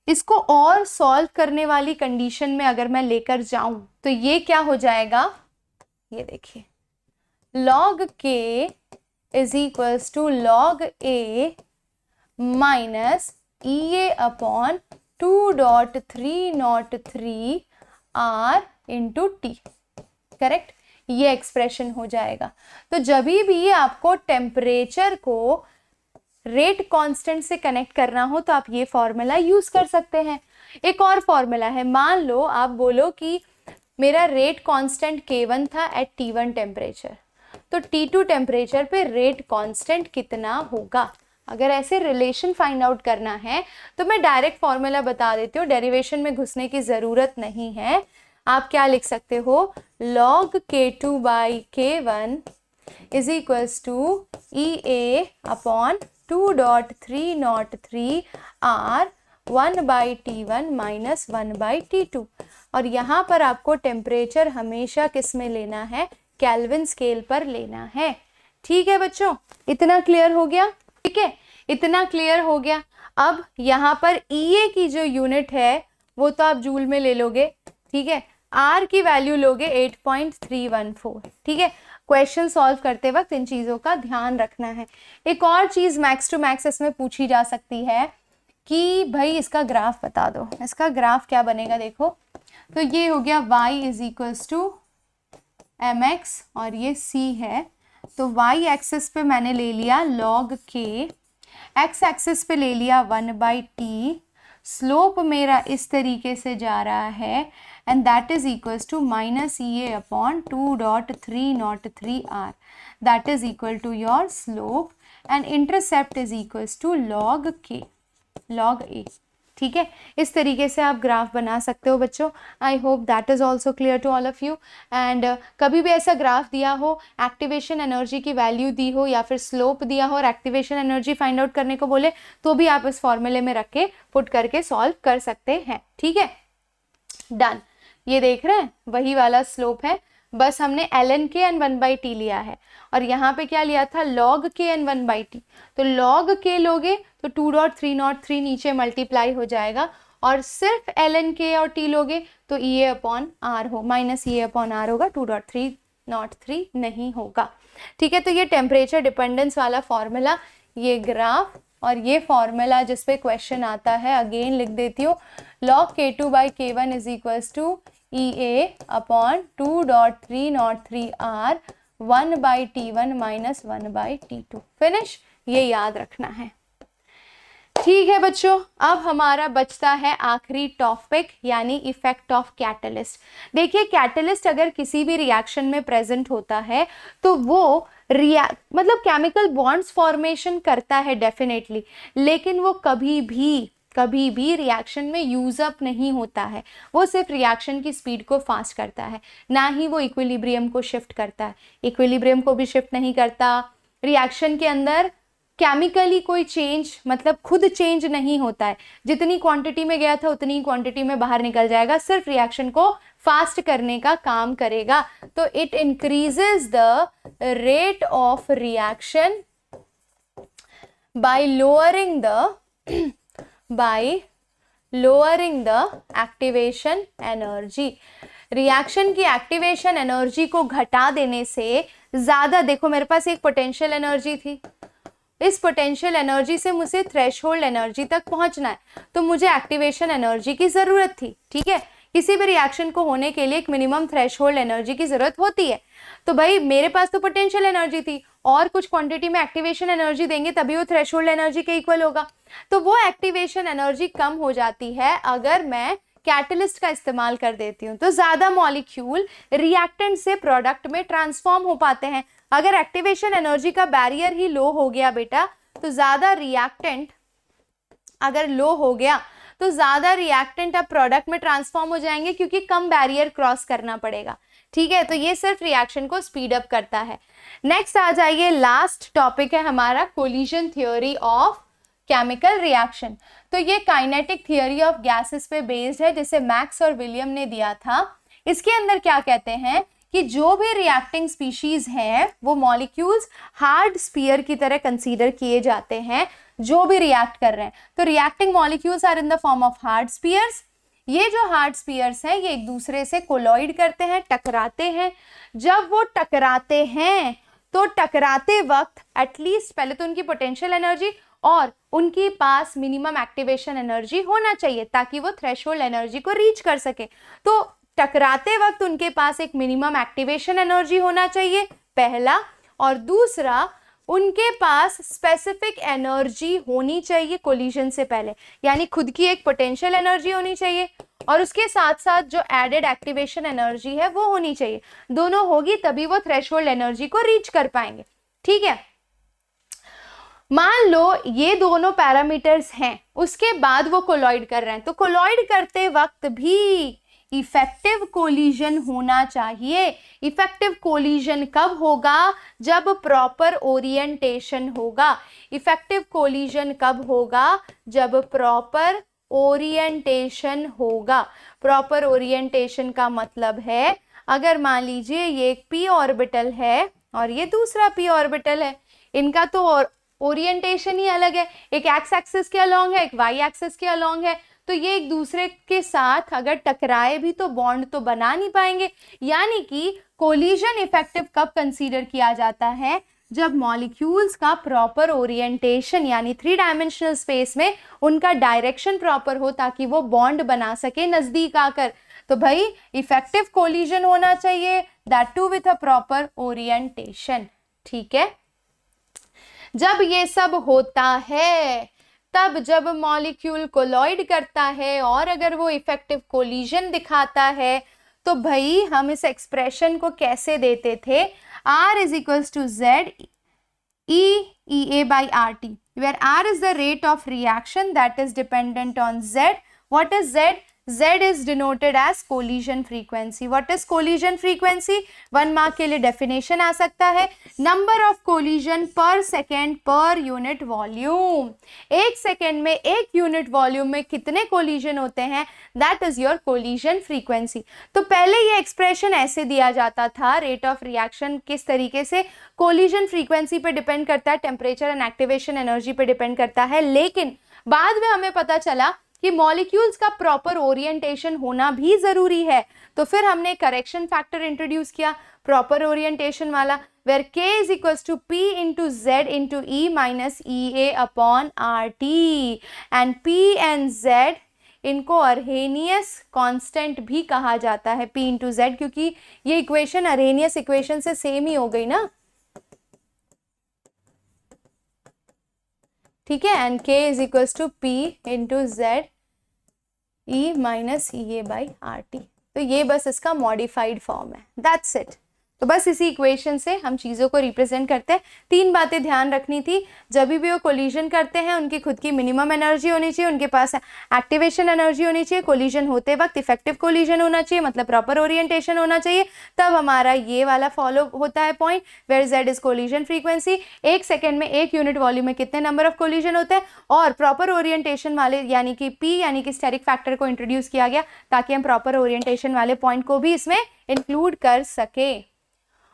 इसको और सॉल्व करने वाली कंडीशन में अगर मैं लेकर जाऊं तो ये क्या हो जाएगा? ये देखिए, log K is equals to log A minus EA upon 2.303 R into T. Correct, ये एक्सप्रेशन हो जाएगा. तो जब भी आपको टेम्परेचर को रेट कांस्टेंट से कनेक्ट करना हो तो आप ये फॉर्मूला यूज कर सकते हैं. एक और फॉर्मूला है, मान लो आप बोलो कि मेरा रेट कांस्टेंट K1 था एट T1 टेम्परेचर, तो T2 टेम्परेचर पे रेट कांस्टेंट कितना होगा? अगर ऐसे रिलेशन फाइंड आउट करना है तो मैं डायरेक्ट फॉर्मूला बता देती हूँ, डेरिवेशन में घुसने की ज़रूरत नहीं है. आप क्या लिख सकते हो? log K2 by K1 is equals to EA upon 2.303 R 1 by T1 minus 1 by T2. और यहाँ पर आपको टेम्परेचर हमेशा किस में लेना है? केल्विन स्केल पर लेना है. ठीक है बच्चों, इतना क्लियर हो गया? ठीक है, इतना क्लियर हो गया. अब यहाँ पर EA की जो यूनिट है वो तो आप जूल में ले लोगे. ठीक है, R की वैल्यू लोगे 8.314. ठीक है, क्वेश्चन सॉल्व करते वक्त इन चीज़ों का ध्यान रखना है. एक और चीज़ मैक्स टू मैक्स इसमें पूछी जा सकती है कि भाई इसका ग्राफ बता दो. इसका ग्राफ क्या बनेगा? देखो, तो ये हो गया y is equals to mx और ये c है. तो y एक्सिस पे मैंने ले लिया log k, x एक्सिस पे ले लिया 1 बाई टी. स्लोप मेरा इस तरीके से जा रहा है and that is equals to minus EA upon 2.303 R. That is equal to your slope and intercept is equals to log k, log A. ठीक है, इस तरीके से आप ग्राफ बना सकते हो बच्चों। I hope that is also clear to all of you. And कभी भी ऐसा ग्राफ दिया हो, एक्टिवेशन एनर्जी की वैल्यू दी हो या फिर स्लोप दिया हो और एक्टिवेशन एनर्जी फाइंड आउट करने को बोले, तो भी आप इस फॉर्मूले में रख के पुट करके सॉल्व कर सकते हैं। ठीक है, डन। ये देख रहे हैं वही वाला स्लोप है, बस हमने ln के n 1/t लिया है और यहाँ पे क्या लिया था, log के n 1/t। तो log के लोगे तो 2.303 नीचे मल्टीप्लाई हो जाएगा और सिर्फ ln के और t लोगे तो EA/r हो, माइनस EA/r होगा, 2.303 नहीं होगा। ठीक है, तो ये टेम्परेचर डिपेंडेंस वाला फॉर्मूला, ये ग्राफ और ये फॉर्मूला जिस पे क्वेश्चन आता है, अगेन लिख देती हूँ, log K2/K1 is equals to EA/2.303R 1/T1 minus 1/T2। Finish, ये याद रखना है। ठीक है बच्चों, अब हमारा बचता है आखिरी टॉपिक यानी इफेक्ट ऑफ कैटलिस्ट। देखिए, कैटलिस्ट अगर किसी भी रिएक्शन में प्रेजेंट होता है तो वो मतलब केमिकल बॉन्ड्स फॉर्मेशन करता है डेफिनेटली, लेकिन वो कभी भी रिएक्शन में यूज अप नहीं होता है। वो सिर्फ रिएक्शन की स्पीड को फास्ट करता है, ना ही वो इक्विलिब्रियम को शिफ्ट करता है। इक्विलिब्रियम को भी शिफ्ट नहीं करता। रिएक्शन के अंदर केमिकली कोई चेंज मतलब खुद चेंज नहीं होता है, जितनी क्वांटिटी में गया था उतनी क्वांटिटी में बाहर निकल जाएगा, सिर्फ रिएक्शन को फास्ट करने का काम करेगा। तो it increases the rate of reaction by lowering the activation energy. Reaction की एक्टिवेशन एनर्जी को घटा देने से ज्यादा, देखो मेरे पास एक पोटेंशियल एनर्जी थी, इस पोटेंशियल एनर्जी से मुझे थ्रेशहोल्ड एनर्जी तक पहुंचना है, तो मुझे एक्टिवेशन एनर्जी की जरूरत थी। ठीक है, किसी भी रिएक्शन को होने के लिए एक मिनिमम थ्रेशहोल्ड एनर्जी की जरूरत होती है। तो भाई मेरे पास तो पोटेंशियल एनर्जी थी और कुछ क्वांटिटी में एक्टिवेशन एनर्जी देंगे तभी वो थ्रेशहोल्ड एनर्जी के इक्वल होगा। तो वो एक्टिवेशन एनर्जी कम हो जाती है अगर मैं कैटलिस्ट का इस्तेमाल कर देती हूँ, तो ज्यादा मॉलिक्यूल रिएक्टेंट से प्रोडक्ट में ट्रांसफॉर्म हो पाते हैं। अगर एक्टिवेशन एनर्जी का बैरियर ही लो हो गया बेटा, तो ज्यादा रिएक्टेंट अगर लो हो गया तो ज्यादा रिएक्टेंट अब प्रोडक्ट में ट्रांसफॉर्म हो जाएंगे क्योंकि कम बैरियर क्रॉस करना पड़ेगा। ठीक है, तो ये सिर्फ रिएक्शन को स्पीड अप करता है। नेक्स्ट आ जाइए, लास्ट टॉपिक है हमारा collision theory of chemical reaction. तो ये काइनेटिक थियोरी ऑफ गैसेस पे बेस्ड है, जिसे मैक्स और विलियम ने दिया था। इसके अंदर क्या कहते हैं कि जो भी रिएक्टिंग स्पीशीज हैं वो मॉलिक्यूल्स हार्ड स्फीयर की तरह कंसीडर किए जाते हैं जो भी रिएक्ट कर रहे हैं। तो reacting molecules are in the form of hard spheres. ये जो हार्ड स्फीयर्स हैं ये एक दूसरे से कोलॉइड करते हैं, टकराते हैं। जब वो टकराते हैं तो टकराते वक्त एटलीस्ट पहले तो उनकी पोटेंशियल एनर्जी और उनके पास मिनिमम एक्टिवेशन एनर्जी होना चाहिए ताकि वो थ्रेशहोल्ड एनर्जी को रीच कर सके। तो टकराते वक्त उनके पास एक मिनिमम एक्टिवेशन एनर्जी होना चाहिए, पहला, और दूसरा उनके पास स्पेसिफिक एनर्जी होनी चाहिए कोलिजन से पहले, यानी खुद की एक पोटेंशियल एनर्जी होनी चाहिए और उसके साथ साथ जो एडेड एक्टिवेशन एनर्जी है वो होनी चाहिए। दोनों होगी तभी वो थ्रेशहोल्ड एनर्जी को रीच कर पाएंगे। ठीक है, मान लो ये दोनों पैरामीटर्स हैं, उसके बाद वो कोलॉइड कर रहे हैं, तो कोलॉइड करते वक्त भी इफेक्टिव कोलिजन होना चाहिए। इफेक्टिव कोलिजन कब होगा? जब प्रॉपर ओरिएंटेशन होगा। इफेक्टिव कोलिजन कब होगा? जब प्रॉपर ओरिएंटेशन होगा। प्रॉपर ओरिएंटेशन का मतलब है, अगर मान लीजिए ये एक p ऑर्बिटल है और ये दूसरा p ऑर्बिटल है, इनका तो ओरिएंटेशन ही अलग है, एक एक्स एक्सिस के अलोंग है, एक वाई एक्सिस के अलोंग है, तो ये एक दूसरे के साथ अगर टकराए भी तो बॉन्ड तो बना नहीं पाएंगे। यानी कि कोलिजन इफेक्टिव कब कंसीडर किया जाता है? जब मॉलिक्यूल्स का प्रॉपर ओरिएंटेशन यानी 3 डायमेंशनल स्पेस में उनका डायरेक्शन प्रॉपर हो ताकि वो बॉन्ड बना सके नजदीक आकर। तो भाई इफेक्टिव कोलिजन होना चाहिए, that too with a proper orientation. ठीक है, जब ये सब होता है तब जब मॉलिक्यूल कोलॉइड करता है और अगर वो इफेक्टिव कोलिजन दिखाता है तो भाई हम इस एक्सप्रेशन को कैसे देते थे? R = Z EA by RT, where R is the rate of reaction that is dependent on Z. What is Z? Z is denoted as collision frequency. What is collision frequency? 1 mark के लिए definition आ सकता है, number of collision per second per unit volume. 1 second में 1 unit volume में कितने collision होते हैं, that is your collision frequency. तो पहले ये एक्सप्रेशन ऐसे दिया जाता था, रेट ऑफ रिएक्शन किस तरीके से, कोलिजन फ्रीक्वेंसी पे डिपेंड करता है, टेम्परेचर एंड एक्टिवेशन एनर्जी पे डिपेंड करता है. लेकिन बाद में हमें पता चला कि मॉलिक्यूल्स का प्रॉपर ओरिएंटेशन होना भी जरूरी है. तो फिर हमने करेक्शन फैक्टर इंट्रोड्यूस किया, प्रॉपर ओरिएंटेशन वाला, where k is equals to p into z into e minus ea upon rt, and p and z इनको अर्हेनियस कांस्टेंट भी कहा जाता है, p into z, क्योंकि ये इक्वेशन अर्हेनियस इक्वेशन से सेम ही हो गई ना, ठीक है. And k is equals to p into z e minus ea by rt. तो ये बस इसका मॉडिफाइड फॉर्म है, दैट्स इट. तो बस इसी इक्वेशन से हम चीज़ों को रिप्रेजेंट करते हैं. 3 बातें ध्यान रखनी थी, जब भी वो कोलिजन करते हैं उनकी खुद की मिनिमम एनर्जी होनी चाहिए, उनके पास एक्टिवेशन एनर्जी होनी चाहिए, कोलिजन होते वक्त इफेक्टिव कोलिजन होना चाहिए, मतलब प्रॉपर ओरिएंटेशन होना चाहिए. तब हमारा ये वाला फॉलो होता है point, where Z is collision frequency. 1 second में 1 यूनिट वॉल्यूम में कितने नंबर ऑफ कोलिजन होते हैं, और प्रॉपर ओरिएंटेशन वाले यानी कि पी यानी कि स्टेरिक फैक्टर को इंट्रोड्यूस किया गया ताकि हम प्रॉपर ओरिएंटेशन वाले पॉइंट को भी इसमें इंक्लूड कर सके.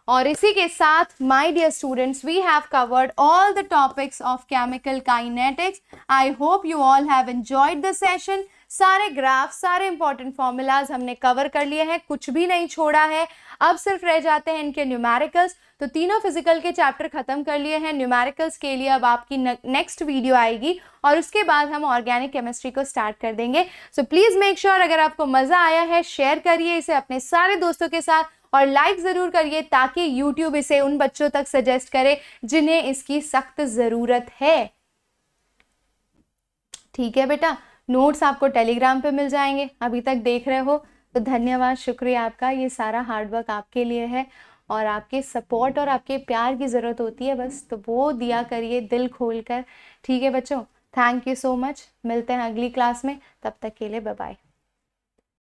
और इसी के साथ my dear students, we have covered all the topics of chemical kinetics. I hope you all have enjoyed the session. सारे ग्राफ, सारे इंपॉर्टेंट फॉर्मूलाज हमने कवर कर लिए हैं, कुछ भी नहीं छोड़ा है. अब सिर्फ रह जाते हैं इनके न्यूमेरिकल्स. तो तीनों फिजिकल के चैप्टर खत्म कर लिए हैं. न्यूमेरिकल्स के लिए अब आपकी नेक्स्ट वीडियो आएगी और उसके बाद हम ऑर्गेनिक केमिस्ट्री को स्टार्ट कर देंगे. सो प्लीज़ मेक श्योर अगर आपको मज़ा आया है शेयर करिए इसे अपने सारे दोस्तों के साथ, और लाइक ज़रूर करिए ताकि YouTube इसे उन बच्चों तक सजेस्ट करे जिन्हें इसकी सख्त ज़रूरत है. ठीक है बेटा, नोट्स आपको टेलीग्राम पे मिल जाएंगे. अभी तक देख रहे हो तो धन्यवाद, शुक्रिया आपका. ये सारा हार्डवर्क आपके लिए है और आपके सपोर्ट और आपके प्यार की ज़रूरत होती है बस, तो वो दिया करिए दिल खोल कर. ठीक है बच्चों, थैंक यू सो मच. मिलते हैं अगली क्लास में, तब तक के लिए बाय बाय.